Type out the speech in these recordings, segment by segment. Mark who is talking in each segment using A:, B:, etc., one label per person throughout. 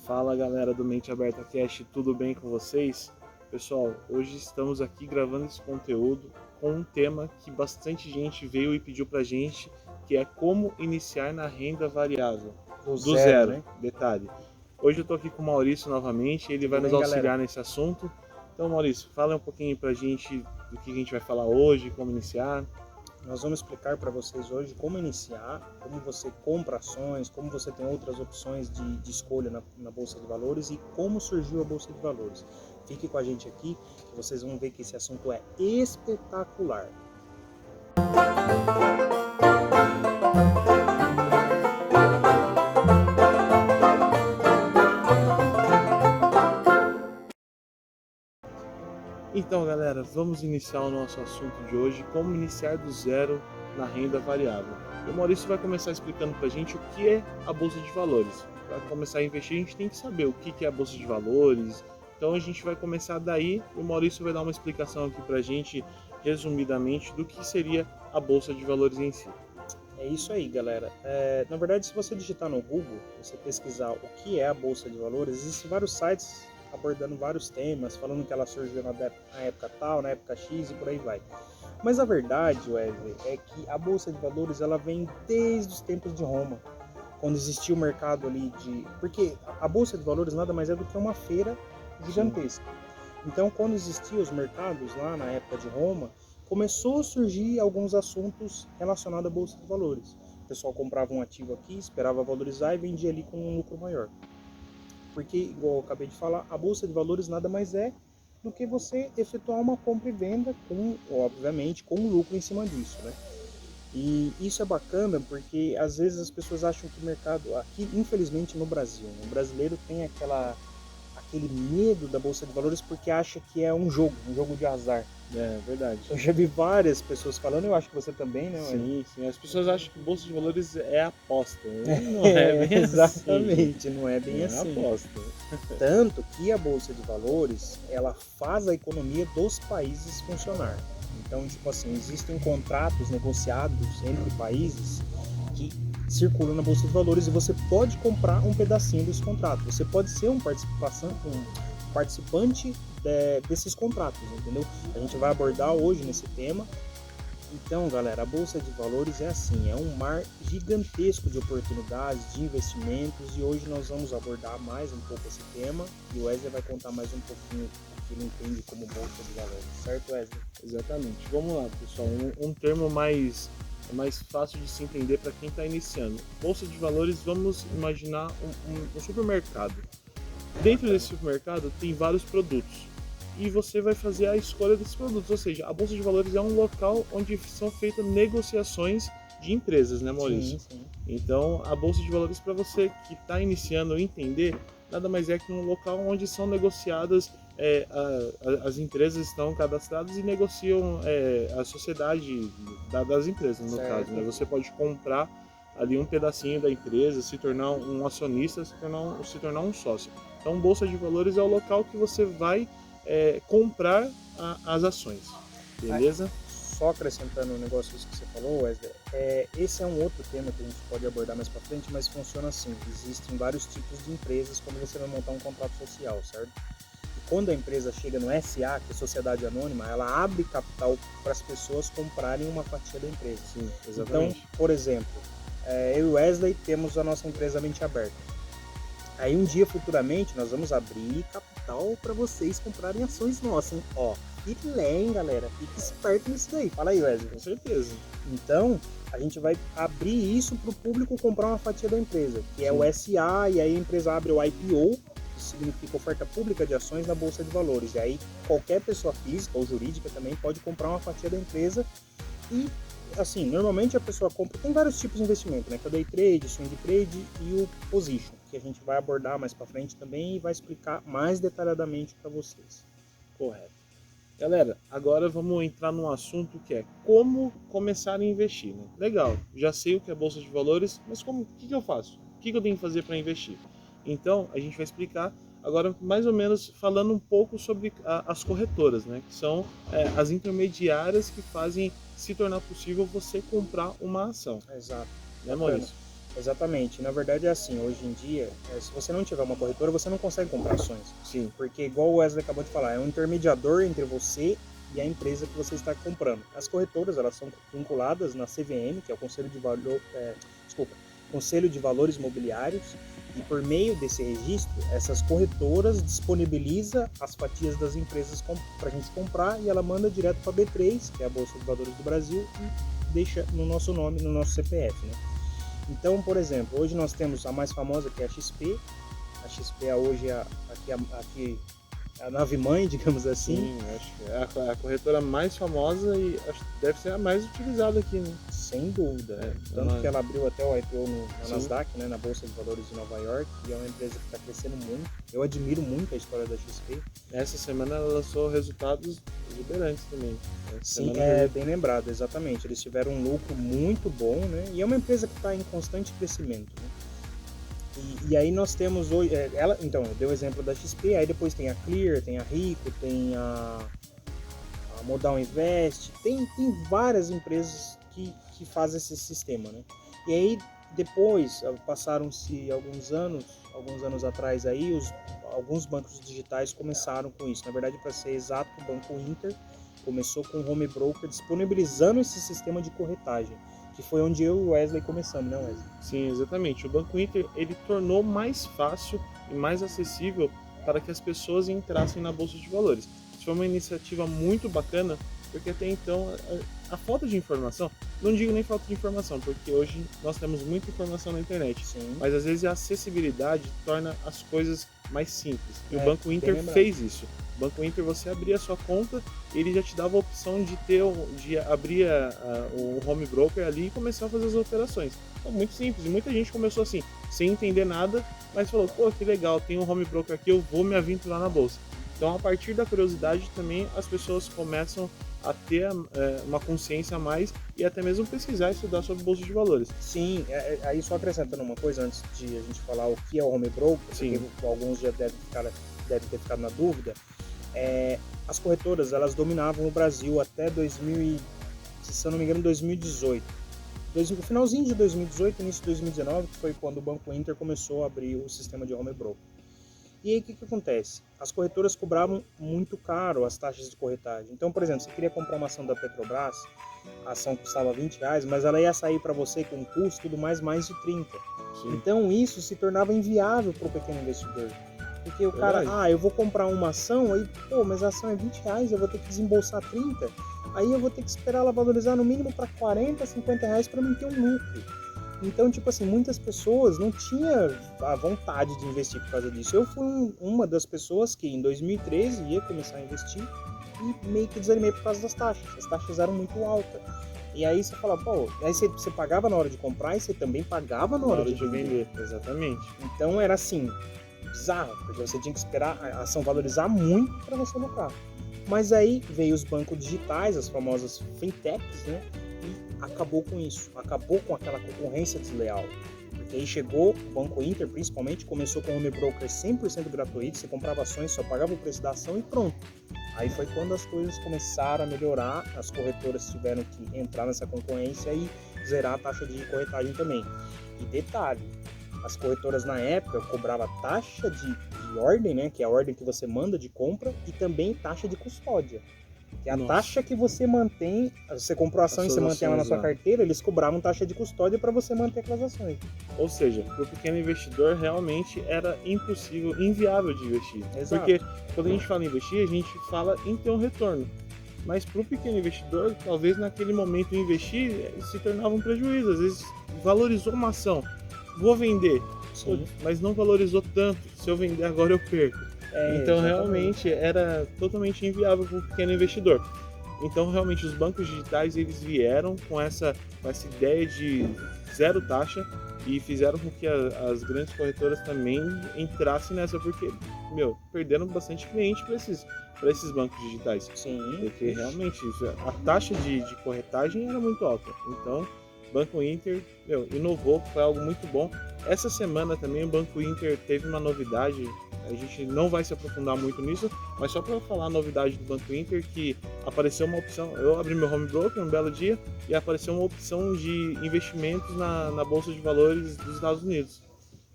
A: Fala galera do Mente Aberta Cast, tudo bem com vocês? Pessoal, hoje estamos aqui gravando esse conteúdo com um tema que bastante gente veio e pediu pra gente, que é como iniciar na renda variável. Do zero,
B: Né?
A: detalhe. Hoje eu tô aqui com o Maurício novamente, ele vai
B: Tudo
A: nos
B: bem, galera?
A: auxiliar nesse assunto. Então Maurício, fala um pouquinho pra gente do que a gente vai falar hoje, como iniciar.
B: Nós vamos explicar para vocês hoje como iniciar, como você compra ações, como você tem outras opções de escolha na Bolsa de Valores e como surgiu a Bolsa de Valores. Fique com a gente aqui, que vocês vão ver que esse assunto é espetacular.
A: Então galera, vamos iniciar o nosso assunto de hoje, como iniciar do zero na renda variável. O Maurício vai começar explicando pra gente o que é a Bolsa de Valores. Para começar a investir a gente tem que saber o que é a Bolsa de Valores. Então a gente vai começar daí e o Maurício vai dar uma explicação aqui pra gente, resumidamente, do que seria a Bolsa de Valores em si.
B: É isso aí, galera. Na verdade, se você digitar no Google, você pesquisar o que é a Bolsa de Valores, existem vários sites abordando vários temas, falando que ela surgiu na época tal, na época X e por aí vai. Mas a verdade, Wesley, é que a Bolsa de Valores ela vem desde os tempos de Roma, quando existia o mercado ali de... Porque a Bolsa de Valores nada mais é do que uma feira gigantesca. Então, quando existiam os mercados lá na época de Roma, começou a surgir alguns assuntos relacionados à Bolsa de Valores. O pessoal comprava um ativo aqui, esperava valorizar e vendia ali com um lucro maior. Porque, igual eu acabei de falar, a Bolsa de Valores nada mais é do que você efetuar uma compra e venda com, obviamente, com um lucro em cima disso, né? E isso é bacana porque às vezes as pessoas acham que o mercado aqui, infelizmente no Brasil, né, o brasileiro tem aquele medo da Bolsa de Valores porque acha que é um jogo de azar.
A: É verdade.
B: Eu já vi várias pessoas falando, eu acho que você também, né?
A: Sim, sim. As pessoas acham que Bolsa de Valores é aposta. Não é bem
B: Exatamente,
A: assim.
B: não é bem
A: É
B: assim.
A: aposta.
B: Tanto que a Bolsa de Valores, ela faz a economia dos países funcionar. Então, tipo assim, existem contratos negociados entre países que circulam na Bolsa de Valores e você pode comprar um pedacinho desse contrato. Você pode ser um participante desses contratos, entendeu? A gente vai abordar hoje nesse tema. Então, galera, a Bolsa de Valores é assim, é um mar gigantesco de oportunidades, de investimentos e hoje nós vamos abordar mais um pouco esse tema e o Wesley vai contar mais um pouquinho o que ele entende como Bolsa de Valores, certo, Wesley?
A: Exatamente. Vamos lá, pessoal. Um termo mais fácil de se entender para quem está iniciando. Bolsa de Valores, vamos imaginar um supermercado. Dentro desse supermercado tem vários produtos e você vai fazer a escolha desses produtos, ou seja, a Bolsa de Valores é um local onde são feitas negociações de empresas, né, Maurício?
B: Sim, sim.
A: Então, a Bolsa de Valores, para você que está iniciando a entender, nada mais é que um local onde são negociadas, as empresas estão cadastradas e negociam a sociedade das empresas, no
B: Certo.
A: caso. Né? Você pode comprar ali um pedacinho da empresa, se tornar um acionista, se tornar um sócio. Então, Bolsa de Valores é o local que você vai comprar as ações, beleza?
B: Só acrescentando um negócio que você falou, Wesley, esse é um outro tema que a gente pode abordar mais para frente, mas funciona assim, existem vários tipos de empresas quando você vai montar um contrato social, certo? E quando a empresa chega no SA, que é Sociedade Anônima, ela abre capital para as pessoas comprarem uma fatia da empresa.
A: Sim, exatamente.
B: Então, por exemplo, eu e Wesley temos a nossa empresa Mente Aberta. Aí um dia, futuramente, nós vamos abrir capital para vocês comprarem ações nossas, hein? Ó, filé, hein, galera? Fique esperto nisso daí. Fala aí, Wesley.
A: Com certeza.
B: Então, a gente vai abrir isso para o público comprar uma fatia da empresa, que é o SA, e aí a empresa abre o IPO, que significa oferta pública de ações na Bolsa de Valores. E aí qualquer pessoa física ou jurídica também pode comprar uma fatia da empresa e assim, normalmente a pessoa compra, tem vários tipos de investimento, né? Que é o day trade, swing trade e o position, que a gente vai abordar mais para frente também e vai explicar mais detalhadamente para vocês.
A: Correto. Galera, agora vamos entrar num assunto que é como começar a investir, né? Legal, já sei o que é Bolsa de Valores, mas o que eu faço? O que eu tenho que fazer para investir? Então, a gente vai explicar agora mais ou menos falando um pouco sobre as corretoras, né? Que são as intermediárias que fazem se tornar possível você comprar uma ação.
B: Exato.
A: Né, Maurício?
B: Exatamente. Na verdade é assim, hoje em dia, se você não tiver uma corretora, você não consegue comprar ações.
A: Sim.
B: Porque, igual o Wesley acabou de falar, é um intermediador entre você e a empresa que você está comprando. As corretoras, elas são vinculadas na CVM, que é o Conselho de Valores Mobiliários, e por meio desse registro, essas corretoras disponibilizam as fatias das empresas para a gente comprar e ela manda direto para a B3, que é a Bolsa de Valores do Brasil, e deixa no nosso nome, no nosso CPF, né? Então, por exemplo, hoje nós temos a mais famosa, que é a XP. A XP é hoje a nave-mãe, digamos assim.
A: Sim, acho que é a corretora mais famosa e acho que deve ser a mais utilizada aqui, né?
B: Sem dúvida. Tanto que ela abriu até o IPO na Nasdaq, né, na Bolsa de Valores de Nova York, e é uma empresa que está crescendo muito. Eu admiro muito a história da XP.
A: Essa semana ela lançou resultados exuberantes também.
B: Sim, é bem lembrado, exatamente. Eles tiveram um lucro muito bom, né? E é uma empresa que está em constante crescimento, né? E aí nós temos hoje, então, eu dei o exemplo da XP, aí depois tem a Clear, tem a Rico, tem a Modal Invest, tem várias empresas que fazem esse sistema, né? E aí depois, passaram-se alguns anos atrás aí, alguns bancos digitais começaram com isso. Na verdade, para ser exato, o Banco Inter começou com o home broker disponibilizando esse sistema de corretagem, que foi onde eu e o Wesley começamos, né, Wesley?
A: Sim, exatamente. O Banco Inter, ele tornou mais fácil e mais acessível para que as pessoas entrassem na Bolsa de Valores. Isso foi uma iniciativa muito bacana, porque até então a falta de informação, não digo nem falta de informação, porque hoje nós temos muita informação na internet,
B: Sim.
A: mas às vezes a acessibilidade torna as coisas mais simples. E o Banco
B: bem
A: Inter
B: lembrado.
A: fez isso. O Banco Inter, você abria a sua conta, ele já te dava a opção de abrir o home broker ali e começar a fazer as operações. Então, muito simples. E muita gente começou assim, sem entender nada, mas falou, pô, que legal, tem um home broker aqui, eu vou me aventurar na bolsa. Então, a partir da curiosidade também, as pessoas começam a ter uma consciência a mais e até mesmo pesquisar e estudar sobre bolsa de valores.
B: Sim, aí só acrescentando uma coisa antes de a gente falar o que é o home broker,
A: Sim.
B: porque alguns já devem ter ficado na dúvida. As corretoras, elas dominavam o Brasil até se eu não me engano, 2018. No finalzinho de 2018, início de 2019, que foi quando o Banco Inter começou a abrir o sistema de home broker. E aí o que acontece? As corretoras cobravam muito caro as taxas de corretagem. Então, por exemplo, você queria comprar uma ação da Petrobras, a ação custava R$20, mas ela ia sair para você com um custo tudo mais de 30.
A: Sim.
B: Então isso se tornava inviável para o pequeno investidor. Porque o cara, eu vou comprar uma ação, aí, mas a ação é R$20, eu vou ter que desembolsar 30, aí eu vou ter que esperar ela valorizar no mínimo para 40, 50 reais para mim ter um lucro. Então, tipo assim, muitas pessoas não tinham a vontade de investir por causa disso. Eu fui uma das pessoas que em 2013 ia começar a investir e meio que desanimei por causa das taxas. As taxas eram muito altas. E aí você fala, aí você pagava na hora de comprar e você também pagava na hora de vender.
A: Exatamente.
B: Então era assim, bizarro, porque você tinha que esperar a ação valorizar muito para você lucrar. Mas aí veio os bancos digitais, as famosas fintechs, né? E acabou com isso, acabou com aquela concorrência desleal. Porque aí chegou o Banco Inter, principalmente, começou com o home broker 100% gratuito, você comprava ações, só pagava o preço da ação e pronto. Aí foi quando as coisas começaram a melhorar, as corretoras tiveram que entrar nessa concorrência e zerar a taxa de corretagem também. E detalhe, as corretoras na época cobravam taxa de ordem, né, que é a ordem que você manda de compra, e também taxa de custódia. Que é a taxa que você mantém, você comprou a ação e você mantém ela na sua carteira, eles cobravam taxa de custódia para você manter aquelas ações.
A: Ou seja, para o pequeno investidor realmente era impossível, inviável de investir.
B: Exato.
A: Porque quando a gente fala em investir, a gente fala em ter um retorno. Mas para o pequeno investidor, talvez naquele momento investir se tornava um prejuízo. Às vezes valorizou uma ação, vou vender, mas não valorizou tanto, se eu vender agora eu perco. Então
B: exatamente.
A: Realmente era totalmente inviável para o pequeno investidor. Então realmente os bancos digitais eles vieram com essa ideia de zero taxa e fizeram com que as grandes corretoras também entrassem nessa, porque, perderam bastante cliente para esses bancos digitais.
B: Sim.
A: Porque realmente a taxa de corretagem era muito alta. Então Banco Inter inovou, foi algo muito bom. Essa semana também o Banco Inter teve uma novidade a gente não vai se aprofundar muito nisso, mas só para falar a novidade do Banco Inter, que apareceu uma opção, eu abri meu home broker um belo dia e apareceu uma opção de investimentos na Bolsa de Valores dos Estados Unidos.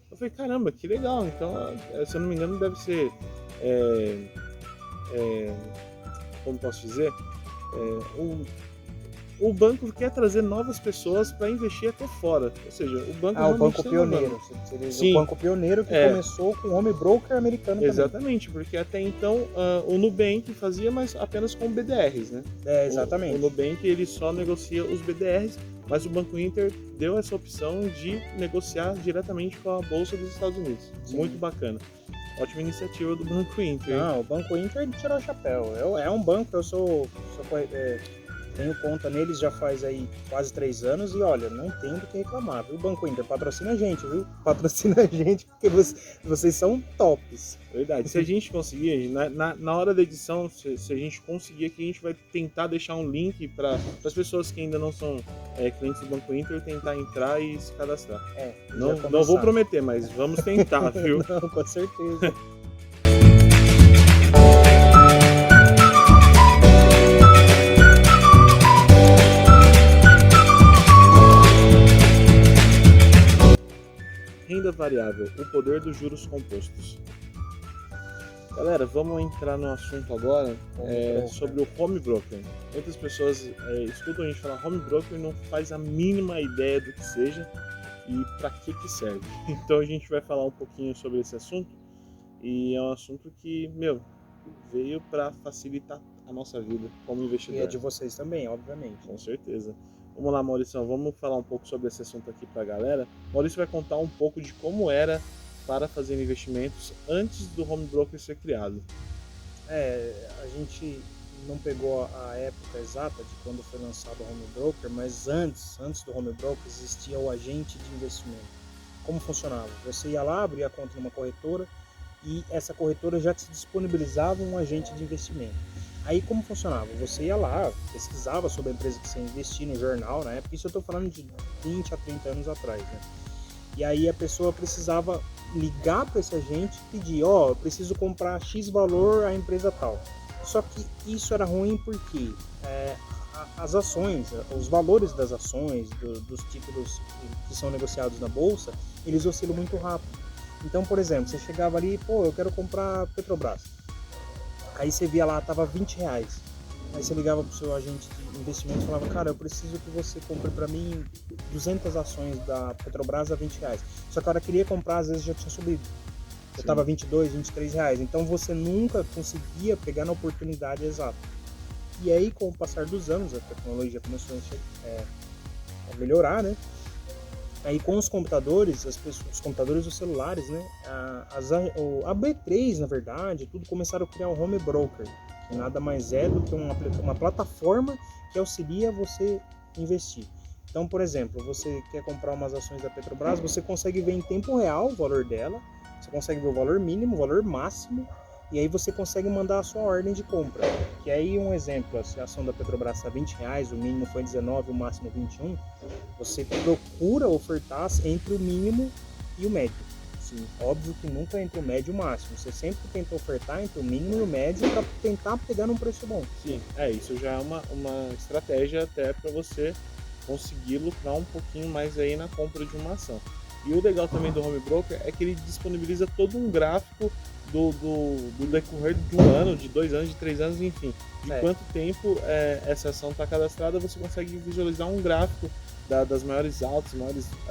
A: Eu falei, caramba, que legal, então, se eu não me engano, deve ser, é, é, como posso dizer, o banco quer trazer novas pessoas para investir até fora. Ou seja, o banco
B: o
A: realmente
B: banco
A: está
B: pioneiro.
A: inovando.
B: O
A: Sim,
B: banco pioneiro que começou com o home broker americano
A: exatamente, porque até então o Nubank fazia, mas apenas com BDRs, né?
B: também. Exatamente.
A: O Nubank ele só negocia os BDRs, mas o Banco Inter deu essa opção de negociar diretamente com a Bolsa dos Estados Unidos.
B: Sim.
A: Muito bacana. Ótima iniciativa do Banco Inter.
B: Não, o Banco Inter tirou o chapéu. É um banco, eu tenho conta neles já faz aí quase 3 anos e olha, não tem do que reclamar, viu? O Banco Inter patrocina a gente, viu? Patrocina a gente porque vocês são tops.
A: Verdade. Se a gente conseguir, na hora da edição, se a gente conseguir aqui, a gente vai tentar deixar um link para as pessoas que ainda não são clientes do Banco Inter tentar entrar e se cadastrar. Não vou prometer, mas vamos tentar, viu?
B: Não, com certeza.
A: Renda variável, o poder dos juros compostos. Galera, vamos entrar no assunto agora sobre o home broker. Muitas pessoas escutam a gente falar home broker e não faz a mínima ideia do que seja e para que serve. Então a gente vai falar um pouquinho sobre esse assunto e é um assunto que, veio para facilitar a nossa vida como investidor.
B: E é de vocês também, obviamente.
A: Com certeza. Vamos lá, Maurício, vamos falar um pouco sobre esse assunto aqui para a galera. Maurício vai contar um pouco de como era para fazer investimentos antes do home broker ser criado.
B: A gente não pegou a época exata de quando foi lançado o home broker, mas antes do home broker existia o agente de investimento. Como funcionava? Você ia lá, abria a conta numa corretora e essa corretora já te disponibilizava um agente de investimento. Aí como funcionava? Você ia lá, pesquisava sobre a empresa que você ia investir no jornal, na época, isso eu estou falando de 20 a 30 anos atrás, né? E aí a pessoa precisava ligar para esse agente e pedir, eu preciso comprar X valor à empresa tal. Só que isso era ruim porque as ações, os valores das ações, dos títulos que são negociados na bolsa, eles oscilam muito rápido. Então, por exemplo, você chegava ali, eu quero comprar Petrobras. Aí você via lá, tava R$20. Aí você ligava pro seu agente de investimento e falava, cara, eu preciso que você compre para mim 200 ações da Petrobras a R$20. Só que a hora que queria comprar, às vezes já tinha subido. Já tava R$22, R$23. Então você nunca conseguia pegar na oportunidade exata. E aí, com o passar dos anos, a tecnologia começou a melhorar, né? Aí com os computadores, os computadores e os celulares, né? A B3, na verdade, tudo começaram a criar um home broker, que nada mais é do que uma plataforma que auxilia você investir. Então, por exemplo, você quer comprar umas ações da Petrobras, você consegue ver em tempo real o valor dela, você consegue ver o valor mínimo, o valor máximo, e aí você consegue mandar a sua ordem de compra. Que aí um exemplo, se a ação da Petrobras está R$20, o mínimo foi 19, o máximo 21, você procura ofertar entre o mínimo e o médio. Sim, óbvio que nunca entre o médio e o máximo. Você sempre tenta ofertar entre o mínimo e o médio para tentar pegar num preço bom.
A: Sim, isso já é uma estratégia até para você conseguir lucrar um pouquinho mais aí na compra de uma ação. E o legal também do home broker é que ele disponibiliza todo um gráfico do decorrer de um ano, de 2 anos, de 3 anos, enfim. De quanto tempo essa ação está cadastrada, você consegue visualizar um gráfico das maiores altas,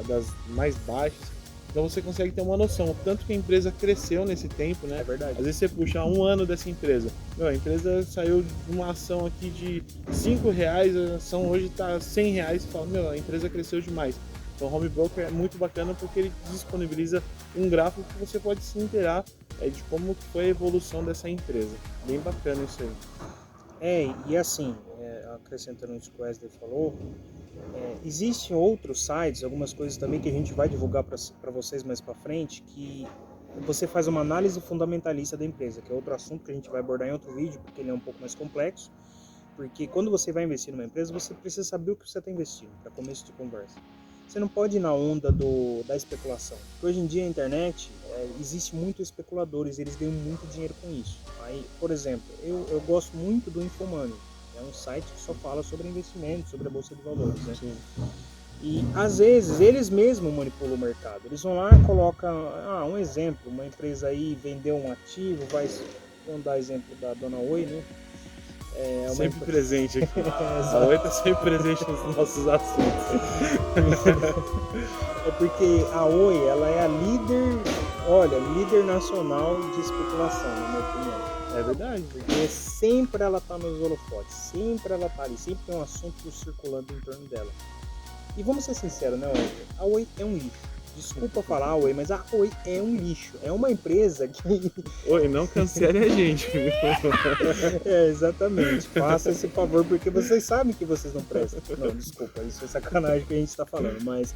A: das mais baixas. Então você consegue ter uma noção, o tanto que a empresa cresceu nesse tempo, né?
B: É verdade.
A: Às vezes você puxa um ano dessa empresa. A empresa saiu de uma ação aqui de R$5, a ação hoje está R$100, você fala, a empresa cresceu demais. Então o home broker é muito bacana porque ele disponibiliza um gráfico que você pode se inteirar de como foi a evolução dessa empresa. Bem bacana isso aí.
B: E assim, acrescentando isso que o Wesley falou, existem outros sites, algumas coisas também que a gente vai divulgar para vocês mais para frente, que você faz uma análise fundamentalista da empresa, que é outro assunto que a gente vai abordar em outro vídeo, porque ele é um pouco mais complexo. Porque quando você vai investir numa empresa, você precisa saber o que você está investindo, para começo de conversa. você não pode ir na onda da especulação. Porque hoje em dia a internet, existe muitos especuladores, eles ganham muito dinheiro com isso. Aí, por exemplo, eu gosto muito do Infomoney. É um site que só fala sobre investimento, sobre a Bolsa de Valores, né?
A: Sim.
B: E às vezes eles mesmos manipulam o mercado. Eles vão lá e colocam, um exemplo, uma empresa aí vendeu um ativo, vamos dar exemplo da Dona Oi, né?
A: Sempre presente aqui. A Oi está sempre presente nos nossos assuntos.
B: É porque a Oi, ela é a líder nacional de especulação, na minha opinião.
A: É verdade.
B: Porque sempre ela tá nos holofotes, sempre ela tá ali, sempre tem um assunto circulando em torno dela. E vamos ser sinceros, né, Oi? A Oi é um lixo. Desculpa falar Oi, mas a Oi é um lixo. É uma empresa que...
A: Oi, não cancele a gente.
B: Exatamente. Faça esse favor, porque vocês sabem que vocês não prestam. Não, desculpa, isso é sacanagem que a gente tá falando. Mas,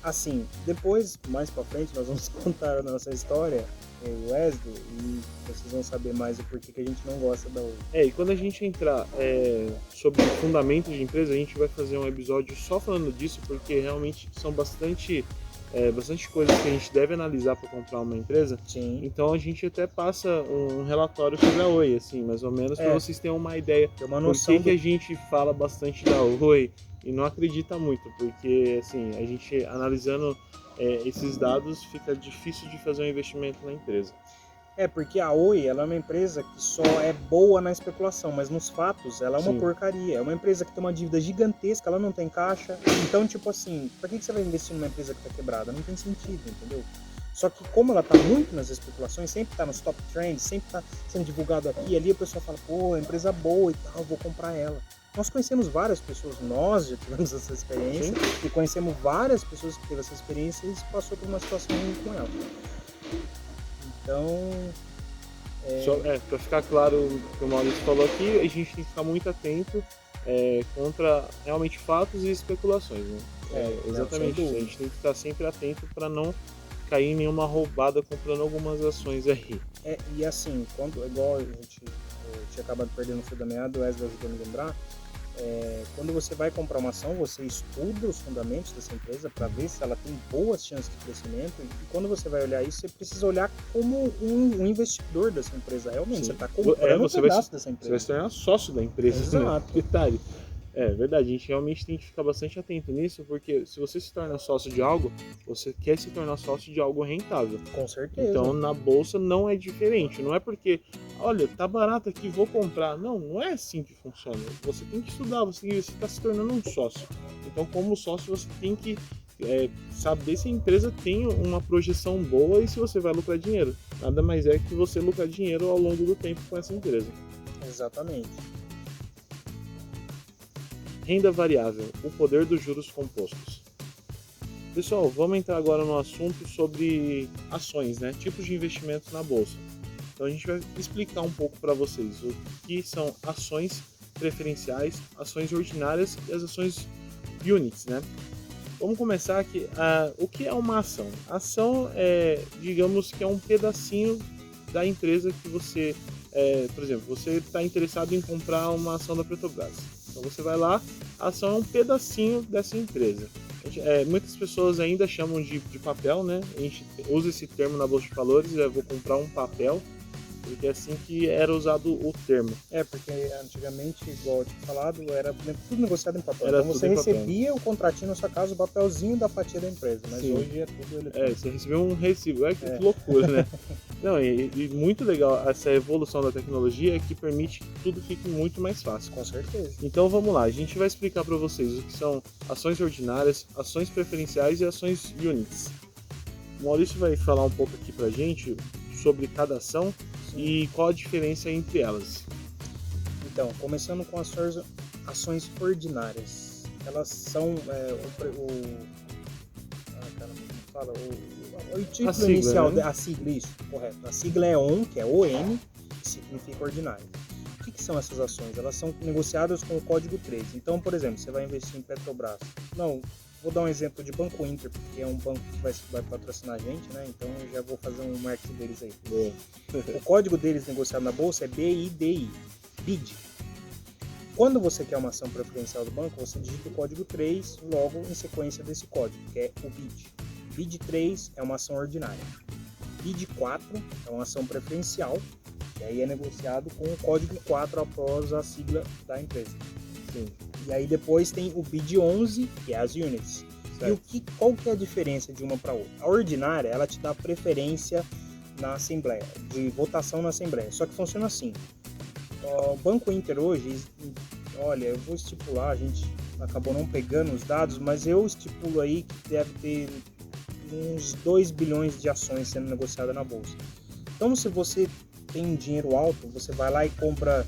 B: assim, depois, mais pra frente, nós vamos contar a nossa história, o Wesley, e vocês vão saber mais o porquê que a gente não gosta da Oi.
A: E quando a gente entrar sobre fundamentos de empresa, a gente vai fazer um episódio só falando disso, porque realmente são bastante coisas que a gente deve analisar para comprar uma empresa.
B: Sim.
A: Então a gente até passa um relatório sobre a Oi, assim, mais ou menos, para vocês terem uma ideia
B: Tem uma noção
A: por que a gente fala bastante da Oi e não acredita muito, porque assim, a gente analisando esses dados fica difícil de fazer um investimento na empresa.
B: Porque a Oi, ela é uma empresa que só é boa na especulação, mas nos fatos ela é uma porcaria. É uma empresa que tem uma dívida gigantesca, ela não tem caixa. Então, tipo assim, pra que você vai investir numa empresa que tá quebrada? Não tem sentido, entendeu? Só que como ela tá muito nas especulações, sempre tá nos top trends, sempre tá sendo divulgado aqui e ali, a pessoa fala, pô, empresa boa e tal, vou comprar ela. Nós conhecemos várias pessoas, nós já tivemos essa experiência, e conhecemos várias pessoas que teve essa experiência e passou por uma situação ruim com ela. Então,
A: para ficar claro o que o Maurício falou aqui, a gente tem que ficar muito atento contra realmente fatos e especulações, né? Exatamente isso. A gente tem que estar sempre atento para não cair em nenhuma roubada comprando algumas ações aí.
B: E assim, igual eu tinha acabado perdendo o fio da meada, o Wesley ajudou a me lembrar, quando você vai comprar uma ação, você estuda os fundamentos dessa empresa para ver se ela tem boas chances de crescimento, e quando você vai olhar isso, você precisa olhar como um investidor dessa empresa. Realmente, você está comprando um pedaço dessa empresa.
A: Você vai se tornar sócio da empresa.
B: Exato.
A: Né? Detalhe. É verdade, a gente realmente tem que ficar bastante atento nisso, porque se você se torna sócio de algo, você quer se tornar sócio de algo rentável.
B: Com certeza.
A: Então na bolsa não é diferente, não é porque, olha, tá barato aqui, vou comprar. Não é assim que funciona. Você tem que estudar, você está se tornando um sócio. Então como sócio você tem que saber se a empresa tem uma projeção boa e se você vai lucrar dinheiro. Nada mais é que você lucrar dinheiro ao longo do tempo com essa empresa.
B: Exatamente.
A: Renda variável, o poder dos juros compostos. Pessoal, vamos entrar agora no assunto sobre ações, né? Tipos de investimentos na bolsa. Então a gente vai explicar um pouco para vocês o que são ações preferenciais, ações ordinárias e as ações units, né? Vamos começar aqui. O que é uma ação? A ação digamos que é um pedacinho da empresa que você, por exemplo, você está interessado em comprar uma ação da Petrobras. Então você vai lá, a ação é um pedacinho dessa empresa. Muitas pessoas ainda chamam de papel, né? A gente usa esse termo na Bolsa de Valores, vou comprar um papel, porque é assim que era usado o termo.
B: Porque antigamente, igual eu tinha falado, era tudo negociado em papel.
A: Então
B: você recebia o contratinho na sua casa, o papelzinho da fatia da empresa, mas hoje é tudo eletrônico.
A: Você recebeu um recibo, que loucura, né? Não, e muito legal essa evolução da tecnologia que permite que tudo fique muito mais fácil.
B: Com certeza.
A: Então vamos lá, a gente vai explicar para vocês o que são ações ordinárias, ações preferenciais e ações units. O Maurício vai falar um pouco aqui pra gente sobre cada ação e qual a diferença entre elas.
B: Então, começando com ações ordinárias. Elas são o título inicial, né? A sigla, isso, correto. A sigla é ON, que é ON, que significa ordinário. O que são essas ações? Elas são negociadas com o código 13. Então, por exemplo, você vai investir em Petrobras. Vou dar um exemplo de Banco Inter, porque é um banco que vai patrocinar a gente, né? Então eu já vou fazer um marketing deles aí. O código deles negociado na bolsa é BIDI, BID. Quando você quer uma ação preferencial do banco, você digita o código 3 logo em sequência desse código, que é o BID. BID 3 é uma ação ordinária. BID 4 é uma ação preferencial, que aí é negociado com o código 4 após a sigla da empresa.
A: Sim.
B: E aí depois tem o BID 11, que é as units.
A: Certo.
B: E qual que é a diferença de uma para outra? A ordinária, ela te dá preferência na Assembleia, de votação na Assembleia. Só que funciona assim. O Banco Inter hoje, olha, eu vou estipular, a gente acabou não pegando os dados, mas eu estipulo aí que deve ter uns 2 bilhões de ações sendo negociadas na Bolsa. Então, se você tem um dinheiro alto, você vai lá e compra,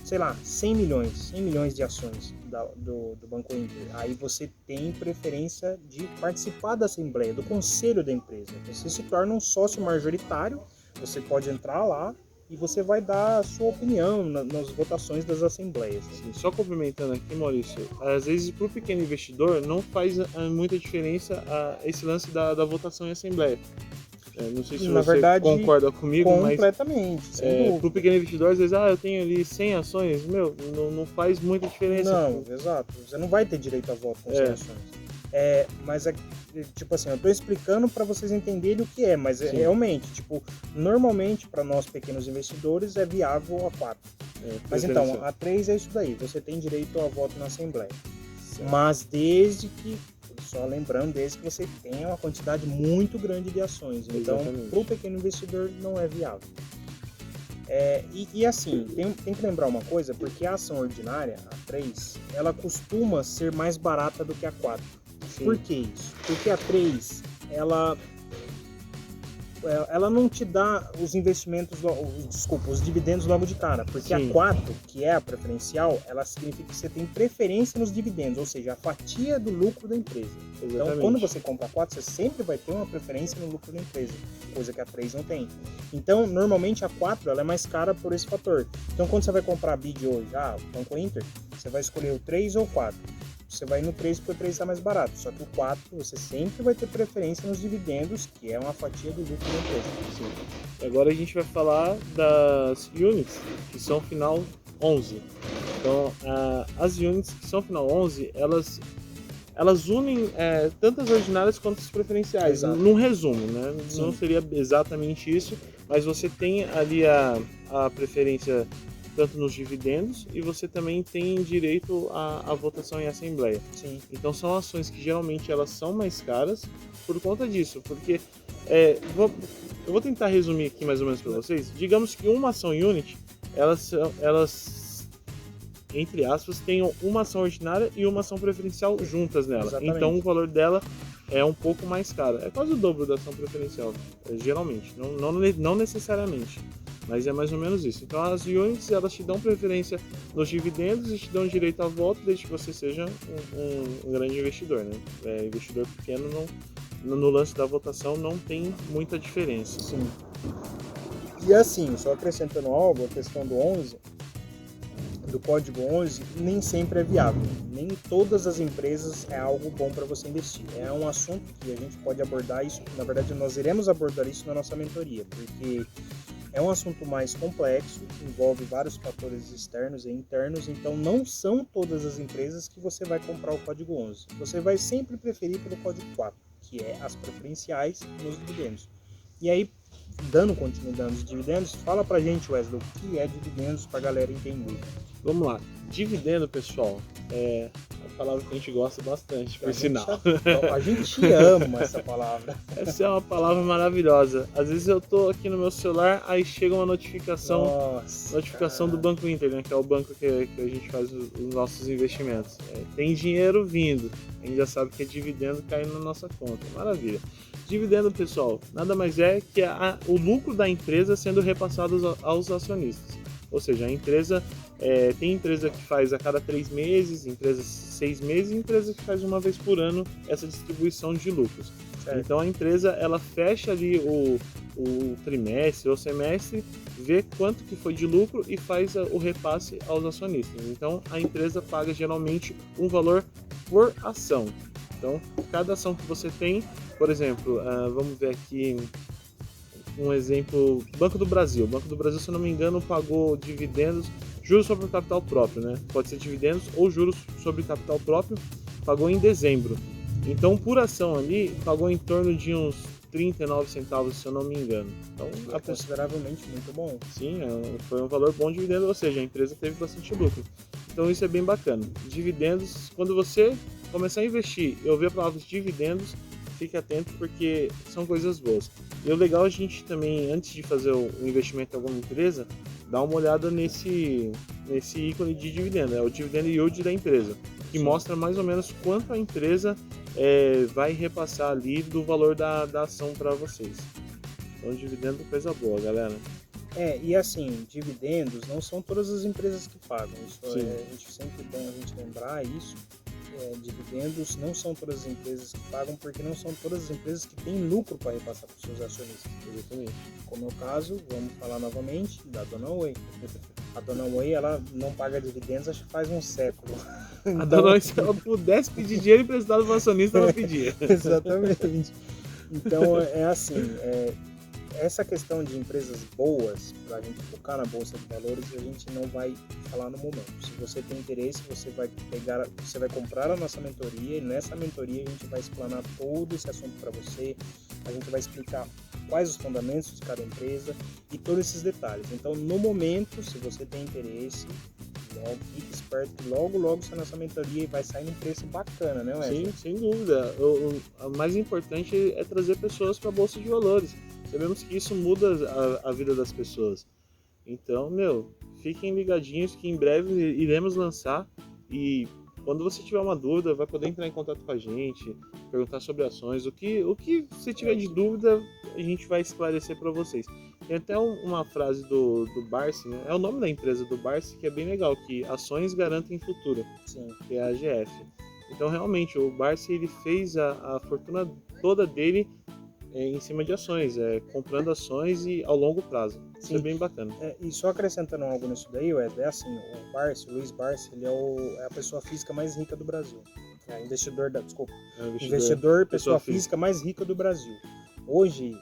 B: sei lá, 100 milhões de ações do Banco Inter. Aí você tem preferência de participar da Assembleia, do conselho da empresa. Você se torna um sócio majoritário, você pode entrar lá e você vai dar a sua opinião nas votações das assembleias.
A: Sim, só complementando aqui, Maurício, às vezes para o pequeno investidor não faz muita diferença esse lance da votação em assembleia. Não sei se
B: Na
A: você
B: verdade,
A: concorda comigo,
B: completamente,
A: mas para o pequeno investidor, às vezes, eu tenho ali 100 ações, não faz muita diferença.
B: Não, exato. Você não vai ter direito a voto com 100 ações. Mas tipo assim, eu tô explicando para vocês entenderem o que é, mas realmente, tipo, normalmente para nós pequenos investidores é viável a 4. Mas então, a 3 é isso daí, você tem direito a voto na Assembleia. Certo. Mas desde que você tenha uma quantidade muito grande de ações. Então, para o pequeno investidor não é viável. E assim, tem que lembrar uma coisa, porque a ação ordinária, a 3, ela costuma ser mais barata do que a 4. Sim. Por que isso? Porque a 3, ela não te dá os os dividendos logo de cara, porque sim, a 4, que é a preferencial, ela significa que você tem preferência nos dividendos, ou seja, a fatia do lucro da empresa. Exatamente. Então, quando você compra a 4, você sempre vai ter uma preferência no lucro da empresa, coisa que a 3 não tem. Então, normalmente a 4 ela é mais cara por esse fator. Então, quando você vai comprar a BID hoje, o Banco Inter, você vai escolher o 3 ou o 4. Você vai no 3 porque o 3 está mais barato, só que o 4 você sempre vai ter preferência nos dividendos, que é uma fatia do lucro da empresa.
A: Sim. Agora a gente vai falar das units, que são final 11. Então, as units que são final 11, elas unem tanto as ordinárias quanto as preferenciais. Exato. Num resumo, né? Sim. Não seria exatamente isso, mas você tem ali a preferência tanto nos dividendos, e você também tem direito à votação em assembleia.
B: Sim.
A: Então são ações que geralmente elas são mais caras por conta disso, porque eu vou tentar resumir aqui mais ou menos para vocês. Digamos que uma ação unit, elas entre aspas, tenham uma ação ordinária e uma ação preferencial juntas nela. Exatamente. Então o valor dela é um pouco mais caro. É quase o dobro da ação preferencial, geralmente, não necessariamente. Mas é mais ou menos isso. Então as units, elas te dão preferência nos dividendos e te dão direito a voto desde que você seja um grande investidor, né? Investidor pequeno, no lance da votação não tem muita diferença.
B: Sim. E assim, só acrescentando algo, a questão do 11, do código 11, nem sempre é viável. Nem todas as empresas é algo bom para você investir. É um assunto que a gente pode abordar isso, na verdade nós iremos abordar isso na nossa mentoria, porque é um assunto mais complexo, envolve vários fatores externos e internos, então não são todas as empresas que você vai comprar o código 11. Você vai sempre preferir pelo código 4, que é as preferenciais nos dividendos. E aí, dando continuidade nos dividendos, fala pra gente, Wesley, o que é dividendos pra galera entender.
A: Vamos lá. Dividendo, pessoal, é uma palavra que a gente gosta bastante, por sinal.
B: A gente ama essa palavra.
A: Essa é uma palavra maravilhosa. Às vezes eu tô aqui no meu celular, aí chega uma notificação, do Banco Inter, né, que é o banco que a gente faz os nossos investimentos. Tem dinheiro vindo, a gente já sabe que é dividendo caindo na nossa conta. Maravilha. Dividendo, pessoal, nada mais é que o lucro da empresa sendo repassado aos acionistas. Ou seja, a empresa, tem empresa que faz a cada 3 meses, empresas 6 meses e empresa que faz uma vez por ano essa distribuição de lucros. Certo. Então a empresa, ela fecha ali o trimestre ou semestre, vê quanto que foi de lucro e faz o repasse aos acionistas. Então a empresa paga geralmente um valor por ação. Então cada ação que você tem, por exemplo, vamos ver aqui um exemplo, Banco do Brasil. O Banco do Brasil, se eu não me engano, pagou dividendos, juros sobre o capital próprio, né? Pode ser dividendos ou juros sobre capital próprio, pagou em dezembro. Então, por ação ali, pagou em torno de uns 39 centavos, se eu não me engano. Então,
B: É consideravelmente muito bom.
A: sim, foi um valor bom de dividendo, ou seja, a empresa teve bastante lucro. Então, isso é bem bacana. Dividendos, quando você começar a investir e ouvir a palavra dividendos, fique atento porque são coisas boas. E o legal é a gente também, antes de fazer o investimento em alguma empresa, dar uma olhada nesse ícone de dividendo, o dividend yield da empresa, que
B: Sim.
A: mostra mais ou menos quanto a empresa vai repassar ali do valor da ação para vocês. Então, dividendo é coisa boa, galera.
B: E assim, dividendos não são todas as empresas que pagam. Isso
A: Sim.
B: a gente sempre bom a gente lembrar isso. Dividendos não são todas as empresas que pagam, porque não são todas as empresas que têm lucro para repassar para os seus acionistas.
A: Exatamente.
B: Como é o caso, vamos falar novamente, da Dona Oi. A Dona Oi, ela não paga dividendos, acho que faz um século.
A: A Dona Oi, se ela pudesse pedir dinheiro emprestado para o acionista, ela pedia.
B: Exatamente. Então, é assim, essa questão de empresas boas, para a gente focar na Bolsa de Valores, a gente não vai falar no momento. Se você tem interesse, você vai comprar a nossa mentoria, e nessa mentoria a gente vai explanar todo esse assunto para você, a gente vai explicar quais os fundamentos de cada empresa e todos esses detalhes. Então, no momento, se você tem interesse, fique esperto que logo sai nossa mentoria e vai sair num preço bacana, né, Wesley?
A: Sim, sem dúvida. O mais importante é trazer pessoas para a Bolsa de Valores. Sabemos que isso muda a vida das pessoas. Então, fiquem ligadinhos que em breve iremos lançar e quando você tiver uma dúvida, vai poder entrar em contato com a gente, perguntar sobre ações, o que você tiver de dúvida, a gente vai esclarecer para vocês. Tem até uma frase do Barsi, né? É o nome da empresa do Barsi, que é bem legal, que ações garantem futuro.
B: Sim.
A: Que é a AGF. Então, realmente, o Barsi ele fez a fortuna toda dele em cima de ações, comprando ações e ao longo prazo. Isso é bem bacana.
B: E só acrescentando algo nisso daí, Wesley, assim, o Luiz Barsi, ele é a pessoa física mais rica do Brasil. Investidor, pessoa física mais rica do Brasil. Hoje,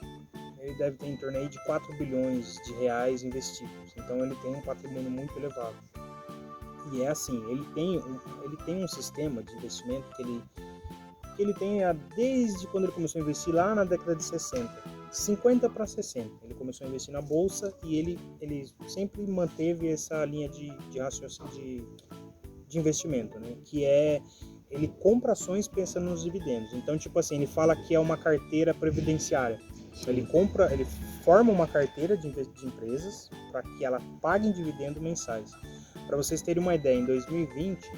B: ele deve ter em torno aí de 4 bilhões de reais investidos. Então, ele tem um patrimônio muito elevado. E é assim, ele tem um sistema de investimento que ele tem desde quando ele começou a investir lá na década de 60, 50 para 60. Ele começou a investir na bolsa e ele sempre manteve essa linha de raciocínio de investimento, né? Que ele compra ações pensando nos dividendos. Então, tipo assim, ele fala que é uma carteira previdenciária. Então, ele forma uma carteira de empresas para que ela pague dividendos mensais. Para vocês terem uma ideia, em 2020,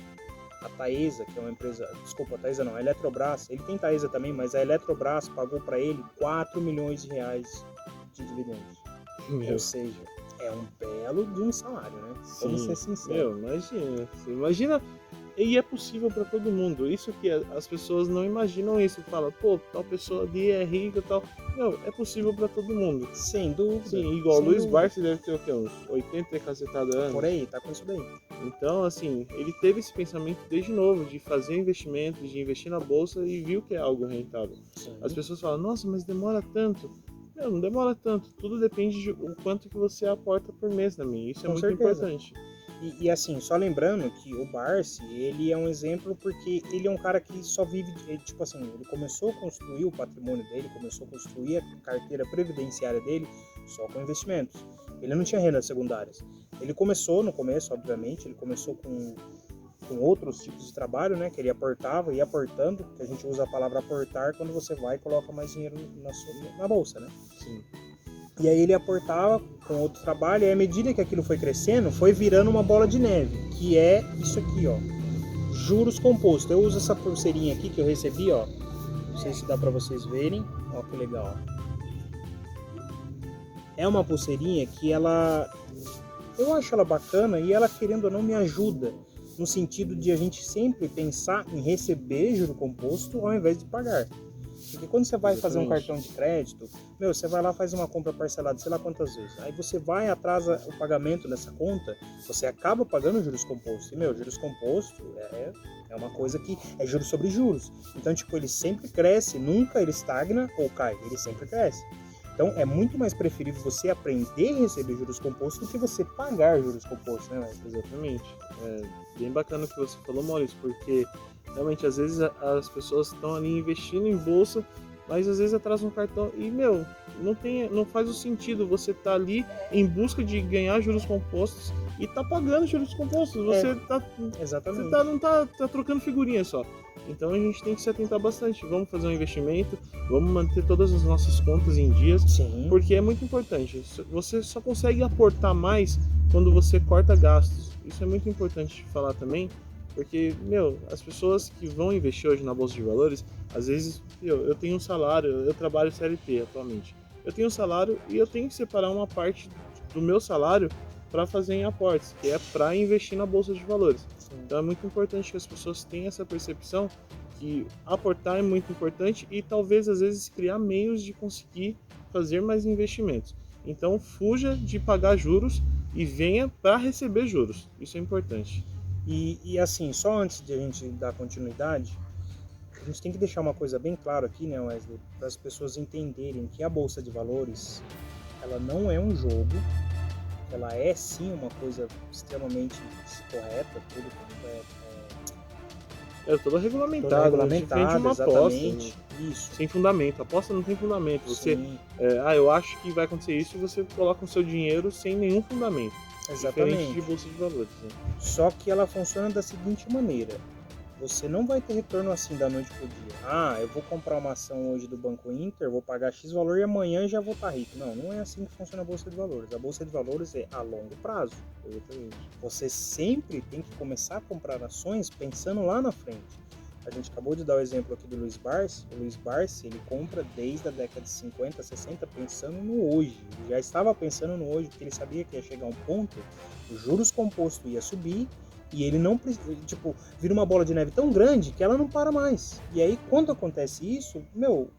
B: a Taesa, que é uma empresa, a Eletrobras, ele tem Taesa também, mas a Eletrobras pagou para ele 4 milhões de reais de dividendos. Ou seja, é um belo de um salário, né? Vamos ser sinceros.
A: Imagina, e é possível para todo mundo. Isso que as pessoas não imaginam isso. Fala, tal pessoa ali é rica e tal. Não, é possível para todo mundo.
B: Sem dúvida.
A: Sim, igual o Luiz Barsi deve ter o quê? Uns 80 e cacetada anos.
B: Por aí, tá com isso daí.
A: Então, assim, ele teve esse pensamento desde novo, de fazer investimentos, de investir na bolsa e viu que é algo rentável.
B: Sim.
A: As pessoas falam, nossa, mas demora tanto. Não demora tanto. Tudo depende de o quanto que você aporta por mês também. Isso é muito importante.
B: E assim, só lembrando que o Barsi, ele é um exemplo porque ele é um cara que só vive, tipo assim, ele começou a construir o patrimônio dele, começou a construir a carteira previdenciária dele só com investimentos. Ele não tinha rendas secundárias. Ele começou, no começo, obviamente, ele começou com outros tipos de trabalho, né, que ele aportava, ia aportando, que a gente usa a palavra aportar quando você vai e coloca mais dinheiro na bolsa, né?
A: Sim.
B: E aí ele aportava com outro trabalho, e à medida que aquilo foi crescendo, foi virando uma bola de neve, que é isso aqui, ó, juros compostos. Eu uso essa pulseirinha aqui que eu recebi, ó, não sei se dá para vocês verem, ó que legal, ó. É uma pulseirinha que eu acho ela bacana e ela, querendo ou não, me ajuda no sentido de a gente sempre pensar em receber juro composto ao invés de pagar. Porque quando você vai fazer um cartão de crédito, você vai lá, faz uma compra parcelada, sei lá quantas vezes. Aí você vai, atrasa o pagamento dessa conta, você acaba pagando juros compostos. E, juros compostos é uma coisa que é juros sobre juros. Então, tipo, ele sempre cresce, nunca ele estagna ou cai, ele sempre cresce. Então é muito mais preferível você aprender a receber juros compostos do que você pagar juros compostos, né, Wesley?
A: Exatamente. É bem bacana o que você falou, Maurício, porque realmente às vezes as pessoas estão ali investindo em bolsa, mas às vezes atrasam um cartão e, meu, não faz o sentido você estar ali em busca de ganhar juros compostos e tá pagando juros compostos. Você
B: Exatamente.
A: não tá trocando figurinha só. Então a gente tem que se atentar bastante. Vamos fazer um investimento, vamos manter todas as nossas contas em dias,
B: Sim.
A: porque é muito importante. Você só consegue aportar mais quando você corta gastos. Isso é muito importante de falar também, porque, meu, as pessoas que vão investir hoje na Bolsa de Valores, às vezes, eu tenho um salário, eu trabalho CLT atualmente. Eu tenho um salário e eu tenho que separar uma parte do meu salário para fazer em aportes, que é para investir na Bolsa de Valores.
B: Sim.
A: Então é muito importante que as pessoas tenham essa percepção que aportar é muito importante e talvez às vezes criar meios de conseguir fazer mais investimentos. Então fuja de pagar juros e venha para receber juros. Isso é importante.
B: E assim, só antes de a gente dar continuidade, a gente tem que deixar uma coisa bem clara aqui, né, Wesley, para as pessoas entenderem que a Bolsa de Valores, ela não é um jogo, ela é sim uma coisa extremamente correta, tudo
A: Toda regulamentada,
B: toda regulamentada,
A: diferente de uma
B: exatamente,
A: aposta,
B: isso.
A: sem fundamento. Aposta não tem fundamento. Você,
B: Sim,
A: eu acho que vai acontecer isso e você coloca o seu dinheiro sem nenhum fundamento. Diferente de
B: exatamente.
A: bolsa de valores. Né?
B: Só que ela funciona da seguinte maneira: você não vai ter retorno assim da noite pro dia. Ah, eu vou comprar uma ação hoje do Banco Inter, vou pagar X valor e amanhã já vou estar rico. Não, não é assim que funciona a Bolsa de Valores. A Bolsa de Valores é a longo prazo.
A: Exatamente.
B: Você sempre tem que começar a comprar ações pensando lá na frente. A gente acabou de dar o exemplo aqui do Luiz Barsi. O Luiz Barsi, ele compra desde a década de 50, 60 pensando no hoje. Ele já estava pensando no hoje, porque ele sabia que ia chegar um ponto, os juros compostos ia subir e ele não, tipo, vira uma bola de neve tão grande que ela não para mais. E aí, quando acontece isso,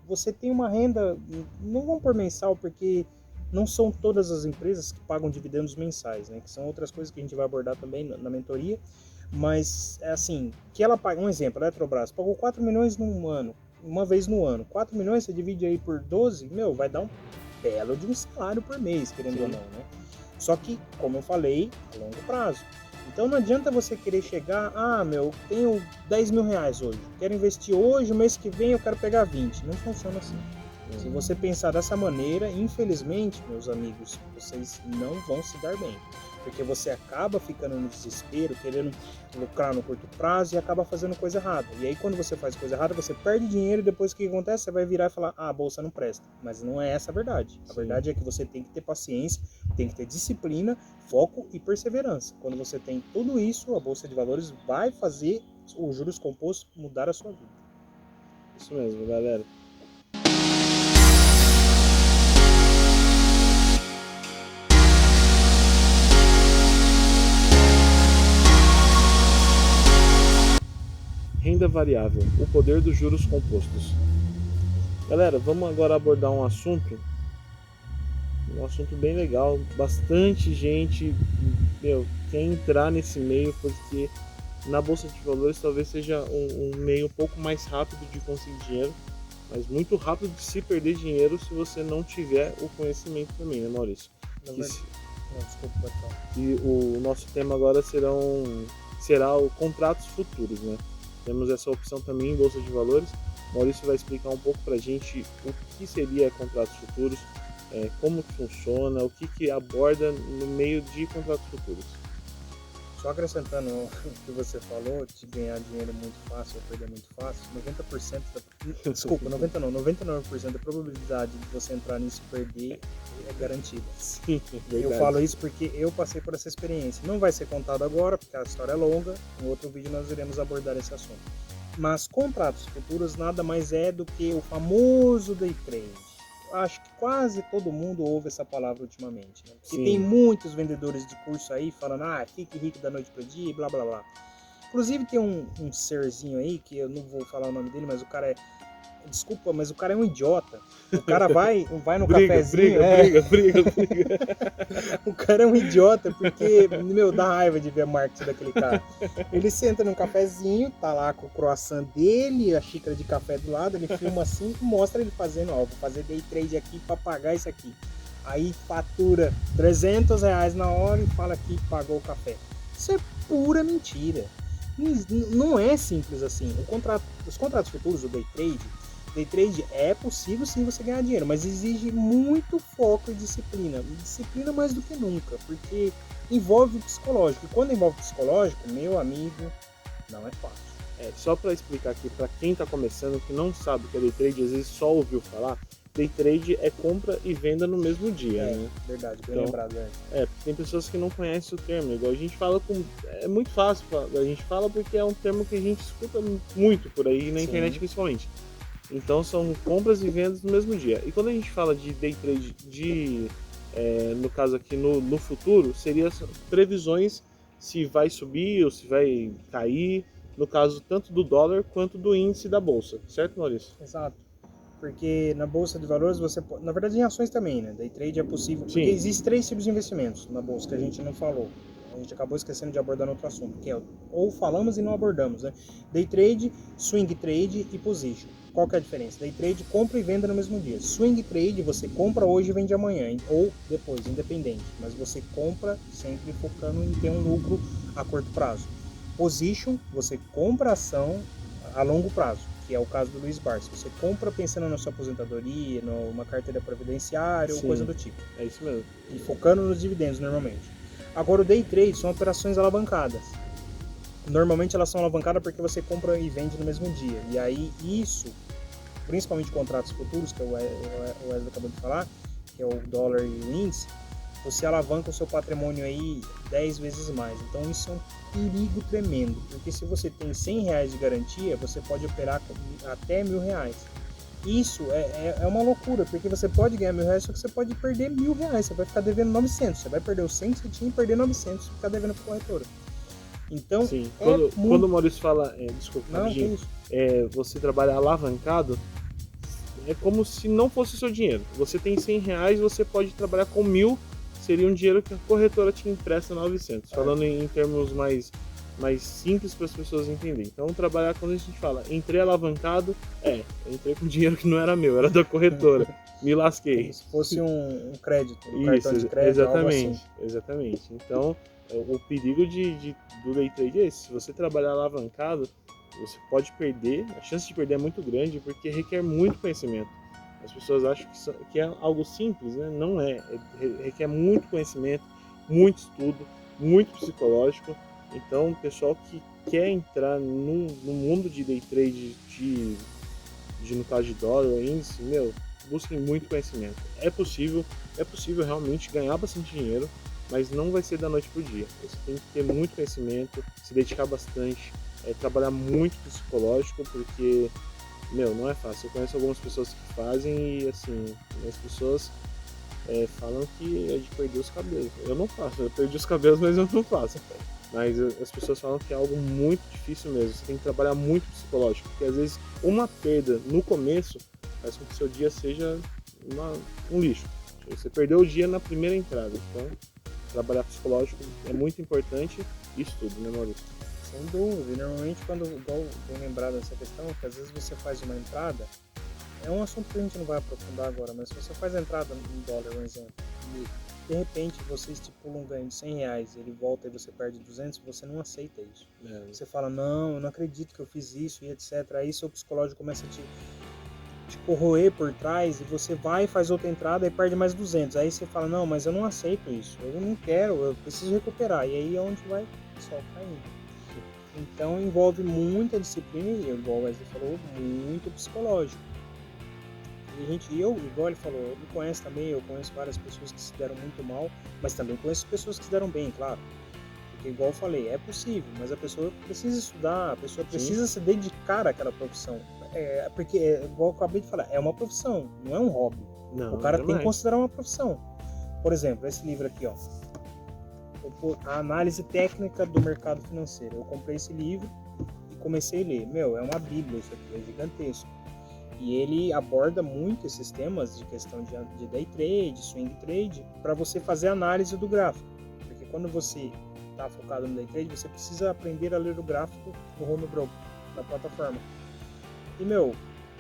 B: você tem uma renda, não vamos por mensal, porque não são todas as empresas que pagam dividendos mensais, né? Que são outras coisas que a gente vai abordar também na mentoria. Mas, é assim, que ela paga, um exemplo, a Eletrobras pagou 4 milhões num ano, uma vez no ano. 4 milhões, você divide aí por 12, vai dar um belo de um salário por mês, querendo
A: Sim.
B: ou não, né? Só que, como eu falei, a longo prazo. Então não adianta você querer chegar, tenho 10 mil reais hoje, quero investir hoje, o mês que vem eu quero pegar 20. Não funciona assim. Se você pensar dessa maneira, infelizmente, meus amigos, vocês não vão se dar bem. Porque você acaba ficando no desespero, querendo lucrar no curto prazo e acaba fazendo coisa errada. E aí quando você faz coisa errada, você perde dinheiro e depois o que acontece? Você vai virar e falar, a bolsa não presta. Mas não é essa a verdade. A verdade é que você tem que ter paciência, tem que ter disciplina, foco e perseverança. Quando você tem tudo isso, a Bolsa de Valores vai fazer os juros compostos mudar a sua vida.
A: Isso mesmo, galera. Renda variável, o poder dos juros compostos. Galera, vamos agora abordar um assunto bem legal. Bastante gente, quer entrar nesse meio porque na Bolsa de Valores talvez seja um meio um pouco mais rápido de conseguir dinheiro, mas muito rápido de se perder dinheiro se você não tiver o conhecimento também, né, Maurício?
B: Desculpa, pode falar.
A: E o nosso tema agora será o contratos futuros, né? Temos essa opção também em Bolsa de Valores. Maurício vai explicar um pouco para a gente o que seria contratos futuros, como que funciona, o que aborda no meio de contratos futuros.
B: Só acrescentando o que você falou, de ganhar dinheiro muito fácil ou perder muito fácil, 99% da probabilidade de você entrar nisso e perder é garantida.
A: Sim,
B: Eu falo isso porque eu passei por essa experiência. Não vai ser contado agora, porque a história é longa. Em outro vídeo nós iremos abordar esse assunto. Mas contratos futuros nada mais é do que o famoso day trade. Acho que quase todo mundo ouve essa palavra ultimamente. Né? Porque tem muitos vendedores de curso aí falando, fique rico da noite pro dia e blá blá blá. Inclusive tem um serzinho aí, que eu não vou falar o nome dele, mas o cara Desculpa, mas o cara é um idiota. O cara vai no
A: Briga,
B: cafezinho.
A: briga.
B: O cara é um idiota porque, meu, dá raiva de ver a marketing daquele cara. Ele senta num cafezinho, tá lá com o croissant dele, a xícara de café do lado, ele filma assim e mostra ele fazendo, ó, vou fazer day trade aqui pra pagar isso aqui. Aí fatura R$300 na hora e fala que pagou o café. Isso é pura mentira. Não é simples assim. Os contratos futuros, o day trade é possível sim você ganhar dinheiro, mas exige muito foco e disciplina. Disciplina mais do que nunca, porque envolve o psicológico. E quando envolve o psicológico, meu amigo, não é fácil.
A: Só para explicar aqui para quem está começando, que não sabe o que é day trade, às vezes só ouviu falar, day trade é compra e venda no mesmo dia, né?
B: Verdade, bem
A: Então,
B: lembrado.
A: Tem pessoas que não conhecem o termo, igual a gente fala é muito fácil, a gente fala porque é um termo que a gente escuta muito por aí, na internet principalmente. Então são compras e vendas no mesmo dia. E quando a gente fala de day trade, no caso aqui no futuro, seria previsões se vai subir ou se vai cair, no caso tanto do dólar quanto do índice da bolsa, certo, Maurício?
B: Exato. Porque na bolsa de valores você pode, na verdade em ações também, né? Day trade é possível, porque
A: Sim.
B: existem 3 tipos de investimentos na bolsa que a gente não falou. A gente acabou esquecendo de abordar no outro assunto, que é ou falamos e não abordamos, né? Day trade, swing trade e position. Qual que é a diferença? Day trade compra e venda no mesmo dia. Swing trade você compra hoje e vende amanhã, ou depois, independente. Mas você compra sempre focando em ter um lucro a curto prazo. Position, você compra a ação a longo prazo, que é o caso do Luiz Barsi. Você compra pensando na sua aposentadoria, numa carteira previdenciária ou coisa do tipo.
A: É isso mesmo.
B: E focando nos dividendos normalmente. Agora o day trade são operações alavancadas. Normalmente elas são alavancadas porque você compra e vende no mesmo dia. E aí isso, principalmente contratos futuros, que o Wesley acabou de falar, que é o dólar e o índice, você alavanca o seu patrimônio aí 10 vezes mais. Então isso é um perigo tremendo, porque se você tem R$100 de garantia, você pode operar até R$1.000. Isso é uma loucura, porque você pode ganhar R$1.000, só que você pode perder R$1.000, você vai ficar devendo 900, você vai perder os 100 que você tinha e perder 900, ficar devendo para corretora. Então,
A: sim, quando o Maurício fala, desculpa, rapidinho, você trabalha alavancado, é como se não fosse o seu dinheiro. Você tem R$100, você pode trabalhar com 1.000, seria um dinheiro que a corretora te empresta 900. Falando em termos mais simples para as pessoas entenderem. Então, trabalhar, quando a gente fala entrei alavancado, eu entrei com dinheiro que não era meu, era da corretora. Me lasquei.
B: Como se fosse um crédito, um cartão de crédito,
A: exatamente,
B: algo assim.
A: Exatamente. Então, o perigo do day trade é esse. Se você trabalhar alavancado, você pode perder, a chance de perder é muito grande porque requer muito conhecimento. As pessoas acham que é algo simples, né? Não é. Requer muito conhecimento, muito estudo, muito psicológico. Então, o pessoal que quer entrar no mundo de day trade, no caso de dólar ou índice, busquem muito conhecimento. É possível realmente ganhar bastante dinheiro, mas não vai ser da noite pro dia. Você tem que ter muito conhecimento, se dedicar bastante, trabalhar muito psicológico, porque não é fácil. Eu conheço algumas pessoas que fazem e assim, as pessoas falam que é de perder os cabelos. Eu não faço, eu perdi os cabelos, mas eu não faço. Mas as pessoas falam que é algo muito difícil mesmo. Você tem que trabalhar muito psicológico, porque às vezes uma perda no começo faz com que o seu dia seja um lixo. Você perdeu o dia na primeira entrada. Então, trabalhar psicológico é muito importante e estudo, né, Maurício?
B: Sem dúvida. E normalmente, quando, igual bem lembrado dessa questão, que às vezes você faz uma entrada, é um assunto que a gente não vai aprofundar agora, mas se você faz a entrada em dólar, por exemplo, e de repente você estipula um ganho de R$100, ele volta e você perde 200, você não aceita isso. Você fala, não, eu não acredito que eu fiz isso e etc. Aí seu psicológico começa a te corroer por trás e você vai e faz outra entrada e perde mais 200. Aí você fala, não, mas eu não aceito isso, eu não quero, eu preciso recuperar. E aí é onde vai só caindo. Então envolve muita disciplina e, igual o Wesley falou, muito psicológico. E eu, igual ele falou, eu me conheço também, eu conheço várias pessoas que se deram muito mal, mas também conheço pessoas que se deram bem, claro. Porque igual eu falei, é possível, mas a pessoa precisa estudar, a pessoa precisa se dedicar àquela profissão. Porque, igual eu acabei de falar, é uma profissão, não é um hobby.
A: Não,
B: o cara
A: jamais.
B: tem que considerar uma profissão. Por exemplo, esse livro aqui, ó, a análise técnica do mercado financeiro. Eu comprei esse livro e comecei a ler. É uma bíblia isso aqui, é gigantesco. E ele aborda muito esses temas de questão de day trade, swing trade, para você fazer análise do gráfico. Porque quando você está focado no day trade, você precisa aprender a ler o gráfico no home broker da plataforma. E,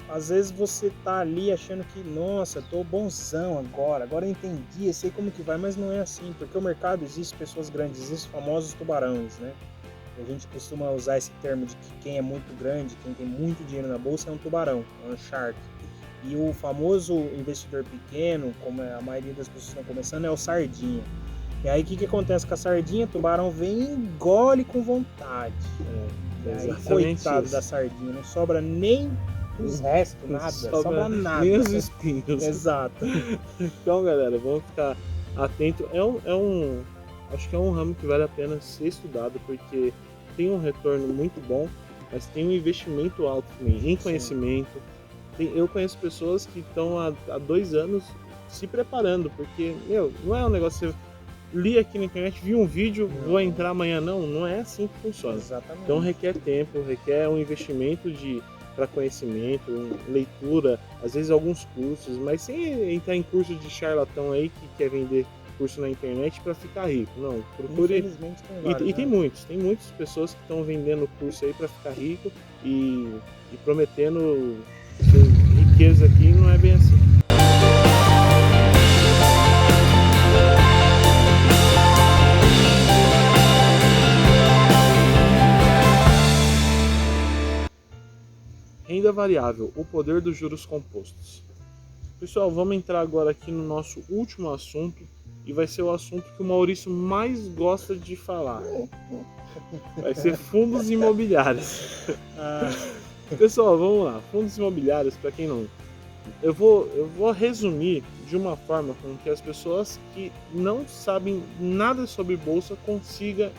B: às vezes você tá ali achando que, nossa, tô bonzão agora eu entendi, eu sei como que vai, mas não é assim, porque o mercado existe pessoas grandes, existem os famosos tubarões, né? A gente costuma usar esse termo de que quem é muito grande, quem tem muito dinheiro na bolsa é um tubarão, é um shark. E o famoso investidor pequeno, como a maioria das pessoas estão começando, é o sardinha. E aí o que acontece com a sardinha? O tubarão vem e engole com vontade. E aí, coitado da sardinha, não sobra nem os restos, nada, sobra nada.
A: Nem os espinhos.
B: Exato.
A: Então, galera, vamos ficar atento. Acho que é um ramo que vale a pena ser estudado, porque tem um retorno muito bom, mas tem um investimento alto também em conhecimento. Eu conheço pessoas que estão há 2 anos se preparando, porque, não é um negócio que você li aqui na internet, vi um vídeo, vou entrar amanhã. Não é assim que funciona.
B: Exatamente.
A: Então requer tempo, requer um investimento para conhecimento, leitura, às vezes alguns cursos, mas sem entrar em curso de charlatão aí que quer vender curso na internet para ficar rico. Não, procure.
B: Infelizmente tem vários,
A: e tem muitas pessoas que estão vendendo curso aí para ficar rico e prometendo riqueza aqui, não é bem assim. Renda variável, o poder dos juros compostos. Pessoal, vamos entrar agora aqui no nosso último assunto, e vai ser o assunto que o Maurício mais gosta de falar. Vai ser fundos imobiliários. Pessoal, vamos lá. Fundos imobiliários, para quem não... Eu vou resumir de uma forma com que as pessoas que não sabem nada sobre bolsa consigam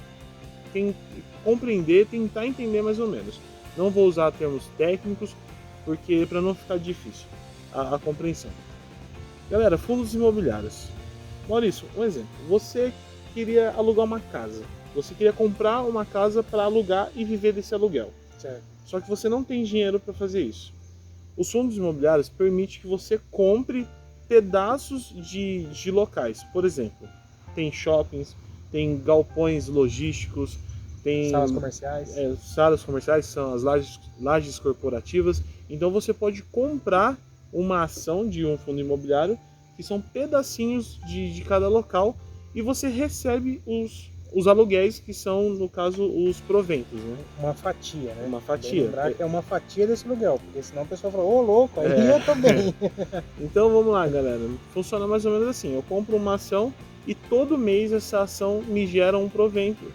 A: compreender, tentar entender mais ou menos. Não vou usar termos técnicos, porque para não ficar difícil a compreensão. Galera, fundos imobiliários. Maurício, um exemplo. Você queria alugar uma casa. Você queria comprar uma casa para alugar e viver desse aluguel.
B: Certo.
A: Só que você não tem dinheiro para fazer isso. Os fundos imobiliários permitem que você compre pedaços de locais. Por exemplo, tem shoppings, tem galpões logísticos, tem
B: salas comerciais.
A: Salas comerciais, são as lajes corporativas. Então você pode comprar uma ação de um fundo imobiliário, que são pedacinhos de cada local, e você recebe os aluguéis, que são, no caso, os proventos, né?
B: Uma fatia, né?
A: Uma fatia.
B: Lembrar que é uma fatia desse aluguel, porque senão o pessoal fala, ô louco, aí eu tô bem.
A: Então vamos lá, galera. Funciona mais ou menos assim. Eu compro uma ação e todo mês essa ação me gera um provento,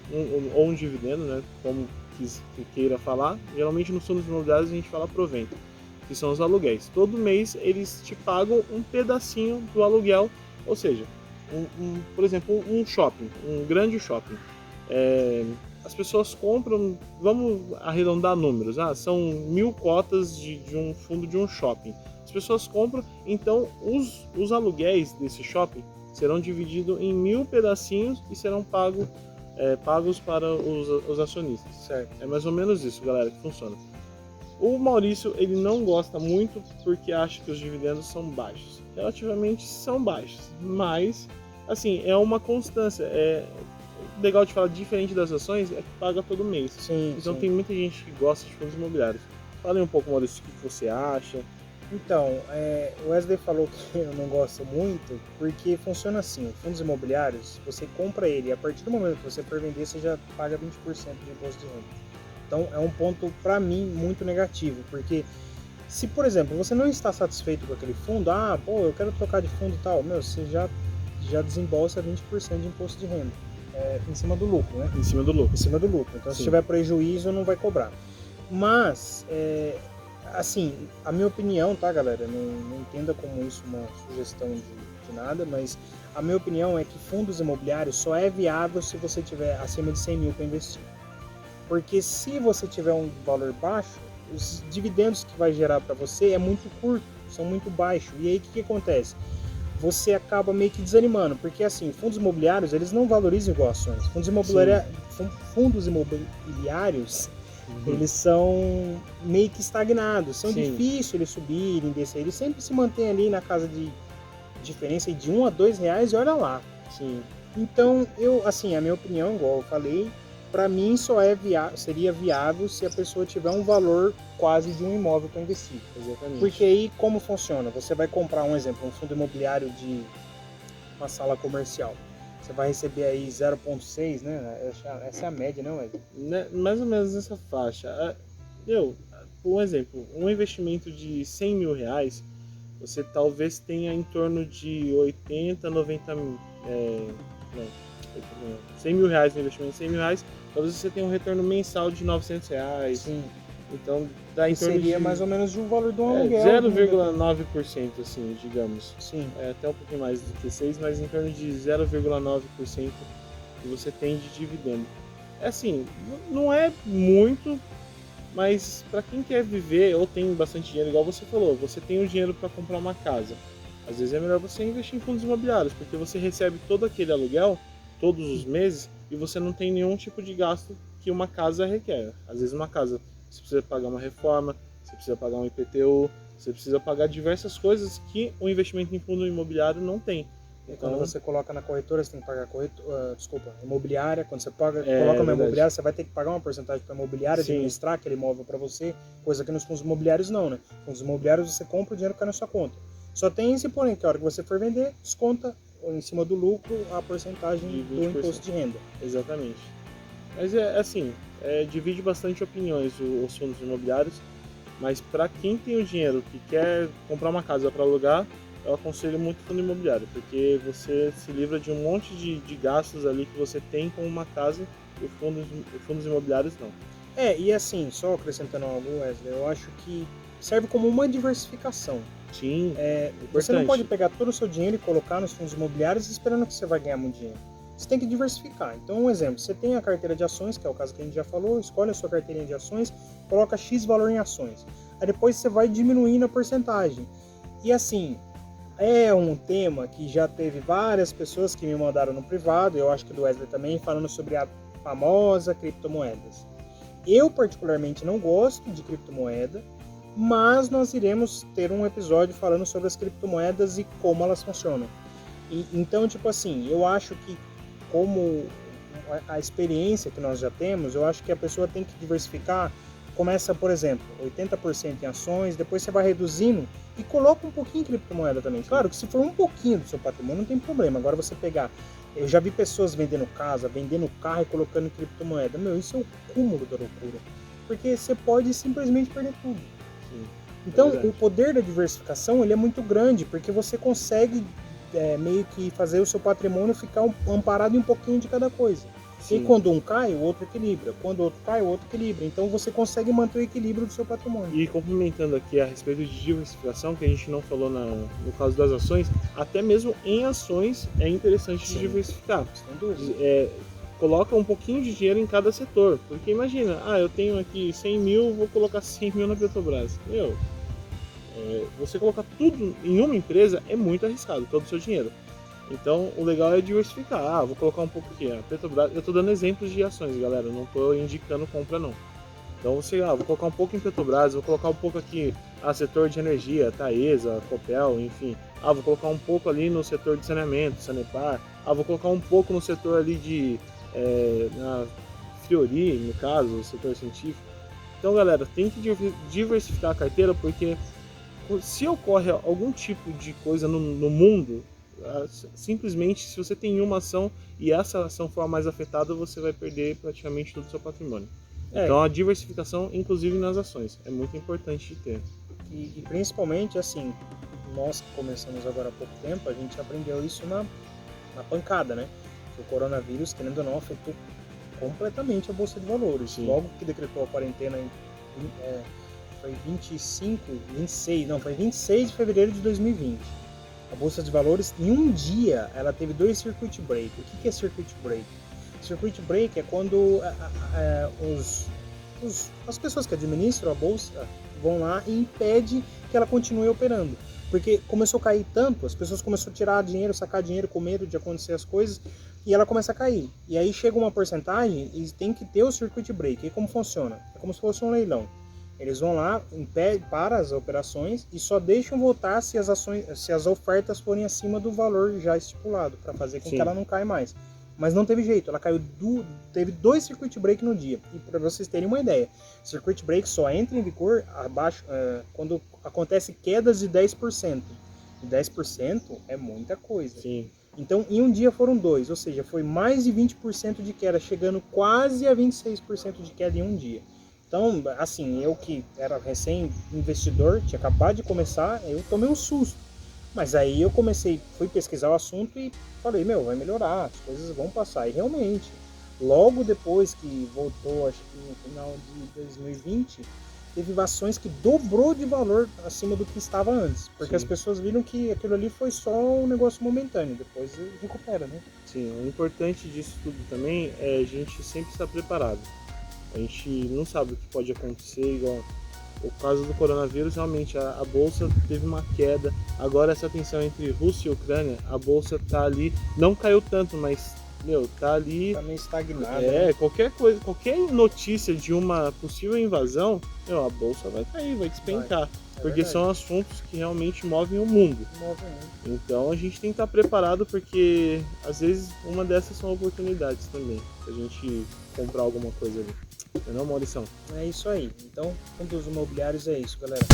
A: ou um dividendo, né? Como que queira falar. Geralmente nos fundos imobiliários a gente fala provento, que são os aluguéis. Todo mês eles te pagam um pedacinho do aluguel, ou seja, por exemplo, um shopping, um grande shopping. As pessoas compram, vamos arredondar números, são 1000 cotas de um fundo de um shopping. As pessoas compram, então os aluguéis desse shopping serão divididos em 1000 pedacinhos e serão pagos para os acionistas.
B: Certo.
A: É mais ou menos isso, galera, que funciona. O Maurício, ele não gosta muito porque acha que os dividendos são baixos. Relativamente são baixos, mas, assim, é uma constância. Legal de falar, diferente das ações, é que paga todo mês.
B: Sim,
A: então
B: sim.
A: Tem muita gente que gosta de fundos imobiliários. Fala aí um pouco, Maurício, o que você acha.
B: Então, o Wesley falou que eu não gosto muito, porque funciona assim, fundos imobiliários, você compra ele, e a partir do momento que você for vender, você já paga 20% de imposto de renda. Então, é um ponto, para mim, muito negativo, porque se, por exemplo, você não está satisfeito com aquele fundo, eu quero trocar de fundo e tal, você já desembolsa 20% de imposto de renda, em cima do lucro, né?
A: Em cima do lucro.
B: Em cima do lucro. Então,
A: Sim.
B: Se tiver prejuízo, não vai cobrar. Mas, assim, a minha opinião, tá, galera? Não entenda como isso uma sugestão de nada, mas a minha opinião é que fundos imobiliários só é viável se você tiver acima de 100 mil para investir. Porque se você tiver um valor baixo, os dividendos que vai gerar para você é muito curto, são muito baixos. E aí o que acontece? Você acaba meio que desanimando, porque assim, fundos imobiliários, eles não valorizam igual ações. Fundos imobiliários, eles são meio que estagnados, são
A: Sim.
B: difíceis eles subirem, descer, eles sempre se mantêm ali na casa de diferença de R$ 1 a R$ 2 e olha lá.
A: Sim.
B: Então, assim, a minha opinião, igual eu falei, para mim só seria viável se a pessoa tiver um valor quase de um imóvel para investir.
A: Exatamente.
B: Porque aí como funciona? Você vai comprar um exemplo, um fundo imobiliário de uma sala comercial. Você vai receber aí 0,6, né? Essa é a média, não é?
A: Mais ou menos nessa faixa. Por um exemplo, um investimento de R$ 100.000, você talvez tenha em torno de 80, 90 mil. Não, R$ 100.000 no investimento de R$ 100.000, talvez você tenha um retorno mensal de R$ 900.
B: Sim.
A: Então dá em torno
B: seria
A: de
B: mais ou menos de um valor de um aluguel.
A: 0,9%, assim, digamos.
B: Sim.
A: Até um pouquinho mais do que 6, mas em torno de 0,9% que você tem de dividendo. É assim, não é muito, mas para quem quer viver ou tem bastante dinheiro, igual você falou, você tem o dinheiro para comprar uma casa. Às vezes é melhor você investir em fundos imobiliários, porque você recebe todo aquele aluguel todos os meses e você não tem nenhum tipo de gasto que uma casa requer. Às vezes uma casa você precisa pagar uma reforma, você precisa pagar um IPTU, você precisa pagar diversas coisas que o investimento em fundo imobiliário não tem.
B: Então, quando você coloca na corretora, você tem que pagar imobiliária. Quando você coloca na imobiliária, você vai ter que pagar uma porcentagem para a imobiliária administrar aquele imóvel para você, coisa que nos fundos imobiliários não, né? Nos fundos imobiliários você compra, o dinheiro cai na sua conta. Só tem esse porém, que a hora que você for vender, desconta em cima do lucro a porcentagem do imposto de renda.
A: Exatamente. Mas divide bastante opiniões os fundos imobiliários, mas para quem tem o dinheiro que quer comprar uma casa para alugar, eu aconselho muito fundo imobiliário, porque você se livra de um monte de gastos ali que você tem com uma casa e fundos imobiliários não.
B: E assim, só acrescentando algo, Wesley, eu acho que serve como uma diversificação.
A: Sim,
B: você não pode pegar todo o seu dinheiro e colocar nos fundos imobiliários esperando que você vai ganhar muito dinheiro. Você tem que diversificar. Então, um exemplo, você tem a carteira de ações, que é o caso que a gente já falou, escolhe a sua carteirinha de ações, coloca X valor em ações. Aí depois você vai diminuindo a porcentagem. E assim, é um tema que já teve várias pessoas que me mandaram no privado, eu acho que do Wesley também, falando sobre a famosa criptomoedas. Eu particularmente não gosto de criptomoeda, mas nós iremos ter um episódio falando sobre as criptomoedas e como elas funcionam. Então, tipo assim, eu acho que como a experiência que nós já temos, eu acho que a pessoa tem que diversificar. Começa, por exemplo, 80% em ações, depois você vai reduzindo e coloca um pouquinho em criptomoeda também. Claro que se for um pouquinho do seu patrimônio, não tem problema. Agora você pegar... Eu já vi pessoas vendendo casa, vendendo carro e colocando em criptomoeda. Isso é o cúmulo da loucura. Porque você pode simplesmente perder tudo.
A: Sim,
B: então, o poder da diversificação ele é muito grande, porque você consegue meio que fazer o seu patrimônio ficar amparado em um pouquinho de cada coisa. Sim. E quando um cai, o outro equilibra. Quando o outro cai, o outro equilibra. Então você consegue manter o equilíbrio do seu patrimônio.
A: E complementando aqui a respeito de diversificação, que a gente não falou no caso das ações, até mesmo em ações é interessante diversificar.
B: Sem dúvida.
A: Coloca um pouquinho de dinheiro em cada setor. Porque imagina, eu tenho aqui 100 mil, vou colocar 100 mil na Petrobras. Você colocar tudo em uma empresa é muito arriscado, todo o seu dinheiro. Então, o legal é diversificar. Vou colocar um pouco aqui. A Petrobras, eu estou dando exemplos de ações, galera. Não estou indicando compra, não. Então, vou colocar um pouco em Petrobras, vou colocar um pouco aqui setor de energia, Taesa, Copel, enfim. Vou colocar um pouco ali no setor de saneamento, Sanepar. Vou colocar um pouco no setor ali de na Fiori, no caso, o setor científico. Então, galera, tem que diversificar a carteira, porque se ocorre algum tipo de coisa no mundo, simplesmente se você tem uma ação e essa ação for a mais afetada, você vai perder praticamente todo o seu patrimônio. Então a diversificação, inclusive nas ações, é muito importante de ter.
B: E principalmente assim, nós que começamos agora há pouco tempo, a gente aprendeu isso na pancada, né? O coronavírus, querendo ou não, afetou completamente a Bolsa de Valores. Sim. Logo que decretou a quarentena foi 26 de fevereiro de 2020. A Bolsa de Valores, em um dia, ela teve 2 circuit break. O que é circuit break? Circuit break é quando as pessoas que administram a Bolsa vão lá e impedem que ela continue operando. Porque começou a cair tanto, as pessoas começaram a tirar dinheiro, sacar dinheiro com medo de acontecer as coisas, e ela começa a cair. E aí chega uma porcentagem e tem que ter o circuit break. E como funciona? É como se fosse um leilão. Eles vão lá, para as operações e só deixam voltar se as ofertas forem acima do valor já estipulado, para fazer com que ela não caia mais. Mas não teve jeito, ela caiu, teve 2 circuit break no dia. E para vocês terem uma ideia, circuit break só entra em vigor abaixo quando acontece quedas de 10%. E 10% é muita coisa.
A: Sim.
B: Então, em um dia foram 2, ou seja, foi mais de 20% de queda, chegando quase a 26% de queda em um dia. Então, assim, eu que era recém-investidor, tinha acabado de começar, eu tomei um susto. Mas aí eu fui pesquisar o assunto e falei, vai melhorar, as coisas vão passar. E realmente, logo depois que voltou, acho que no final de 2020, teve ações que dobrou de valor acima do que estava antes. Porque as pessoas viram que aquilo ali foi só um negócio momentâneo, depois recupera, né?
A: Sim, o importante disso tudo também é a gente sempre estar preparado. A gente não sabe o que pode acontecer, igual o caso do coronavírus, realmente a bolsa teve uma queda. Agora essa tensão entre Rússia e Ucrânia, a bolsa tá ali, não caiu tanto, mas tá ali.
B: Tá meio estagnado.
A: Qualquer coisa, qualquer notícia de uma possível invasão, a bolsa vai cair, vai despencar. Porque são assuntos que realmente movem o mundo. Então a gente tem que estar preparado, porque às vezes uma dessas são oportunidades também, pra gente comprar alguma coisa ali. Não, Maurição?
B: É isso aí. Então, fundos imobiliários é isso, galera.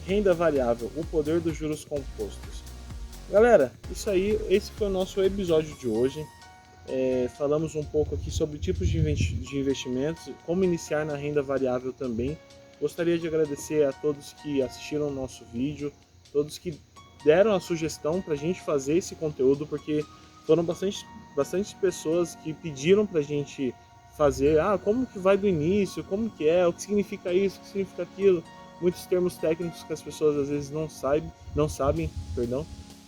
A: Renda variável, o poder dos juros compostos. Galera, isso aí, esse foi o nosso episódio de hoje. Falamos um pouco aqui sobre tipos de investimentos, como iniciar na renda variável também. Gostaria de agradecer a todos que assistiram o nosso vídeo, todos que deram a sugestão para a gente fazer esse conteúdo, porque foram bastante pessoas que pediram para a gente fazer, como que vai do início, como que é, o que significa isso, o que significa aquilo, muitos termos técnicos que as pessoas às vezes não sabem.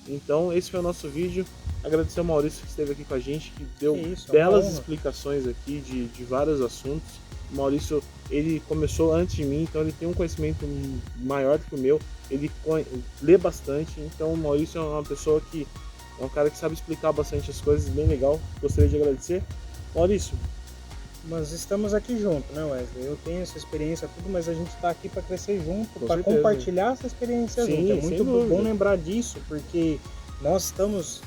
A: Então esse foi o nosso vídeo. Agradecer ao Maurício que esteve aqui com a gente, que deu belas explicações aqui de vários assuntos. O Maurício, ele começou antes de mim, então ele tem um conhecimento maior do que o meu, ele lê bastante, então o Maurício é uma pessoa que é um cara que sabe explicar bastante as coisas, bem legal. Gostaria de agradecer. Maurício.
B: Mas estamos aqui juntos, né, Wesley? Eu tenho essa experiência tudo, mas a gente está aqui para crescer junto, para compartilhar essa experiência junto. É muito bom lembrar disso, porque nós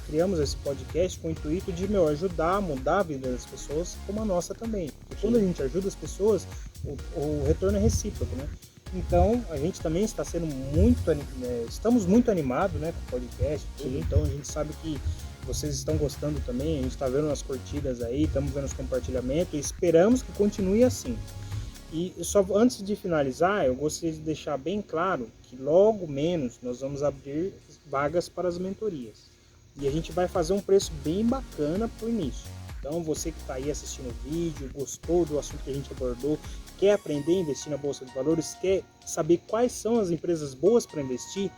B: criamos esse podcast com o intuito de ajudar a mudar a vida das pessoas, como a nossa também. E quando a gente ajuda as pessoas, o retorno é recíproco, né? Então, a gente também está sendo estamos muito animados, né, com o podcast, tudo. Então a gente sabe que vocês estão gostando também, a gente está vendo as curtidas aí, estamos vendo os compartilhamentos e esperamos que continue assim. E só antes de finalizar, eu gostaria de deixar bem claro que logo menos nós vamos abrir vagas para as mentorias. E a gente vai fazer um preço bem bacana para o início. Então você que está aí assistindo o vídeo, gostou do assunto que a gente abordou, quer aprender a investir na Bolsa de Valores, quer saber quais são as empresas boas para investir,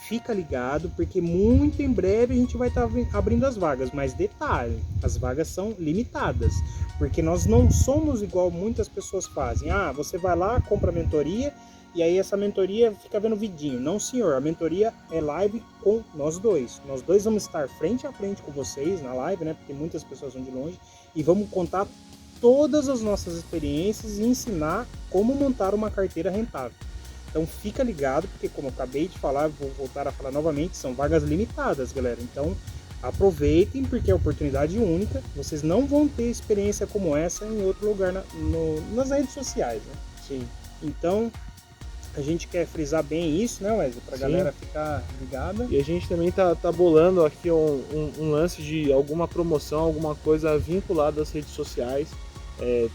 B: fica ligado, porque muito em breve a gente vai estar abrindo as vagas. Mas detalhe, as vagas são limitadas, porque nós não somos igual muitas pessoas fazem. Você vai lá, compra a mentoria, e aí essa mentoria fica vendo vidinho. Não, senhor, a mentoria é live com nós dois. Nós dois vamos estar frente a frente com vocês na live, né? Porque muitas pessoas vão de longe, e vamos contar todas as nossas experiências e ensinar como montar uma carteira rentável. Então fica ligado, porque como eu acabei de falar, vou voltar a falar novamente, são vagas limitadas, galera. Então aproveitem, porque é oportunidade única. Vocês não vão ter experiência como essa em outro lugar nas redes sociais, né?
A: Sim.
B: Então a gente quer frisar bem isso, né, Wesley? Pra galera ficar ligada.
A: E a gente também tá bolando aqui um lance de alguma promoção, alguma coisa vinculada às redes sociais.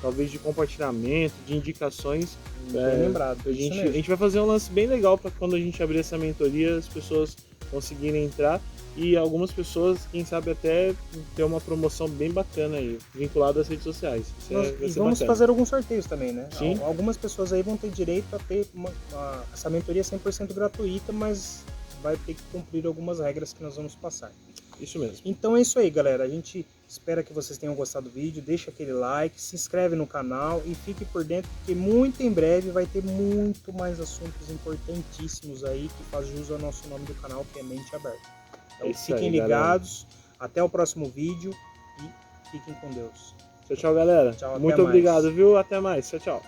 A: Talvez de compartilhamento, de indicações.
B: Lembrado.
A: A gente vai fazer um lance bem legal para quando a gente abrir essa mentoria, as pessoas conseguirem entrar e algumas pessoas, quem sabe, até ter uma promoção bem bacana aí, vinculada às redes sociais.
B: E vamos fazer alguns sorteios também, né?
A: Sim.
B: Algumas pessoas aí vão ter direito a ter essa mentoria 100% gratuita, mas vai ter que cumprir algumas regras que nós vamos passar.
A: Isso mesmo.
B: Então é isso aí, galera. A gente Espero que vocês tenham gostado do vídeo. Deixa aquele like, se inscreve no canal e fique por dentro, porque muito em breve vai ter muito mais assuntos importantíssimos aí que fazem jus ao nosso nome do canal, que é Mente Aberta. Então fiquem ligados, até o próximo vídeo e fiquem com Deus.
A: Tchau, tchau, galera.
B: Tchau,
A: Muito obrigado, viu? Até mais. Tchau, tchau.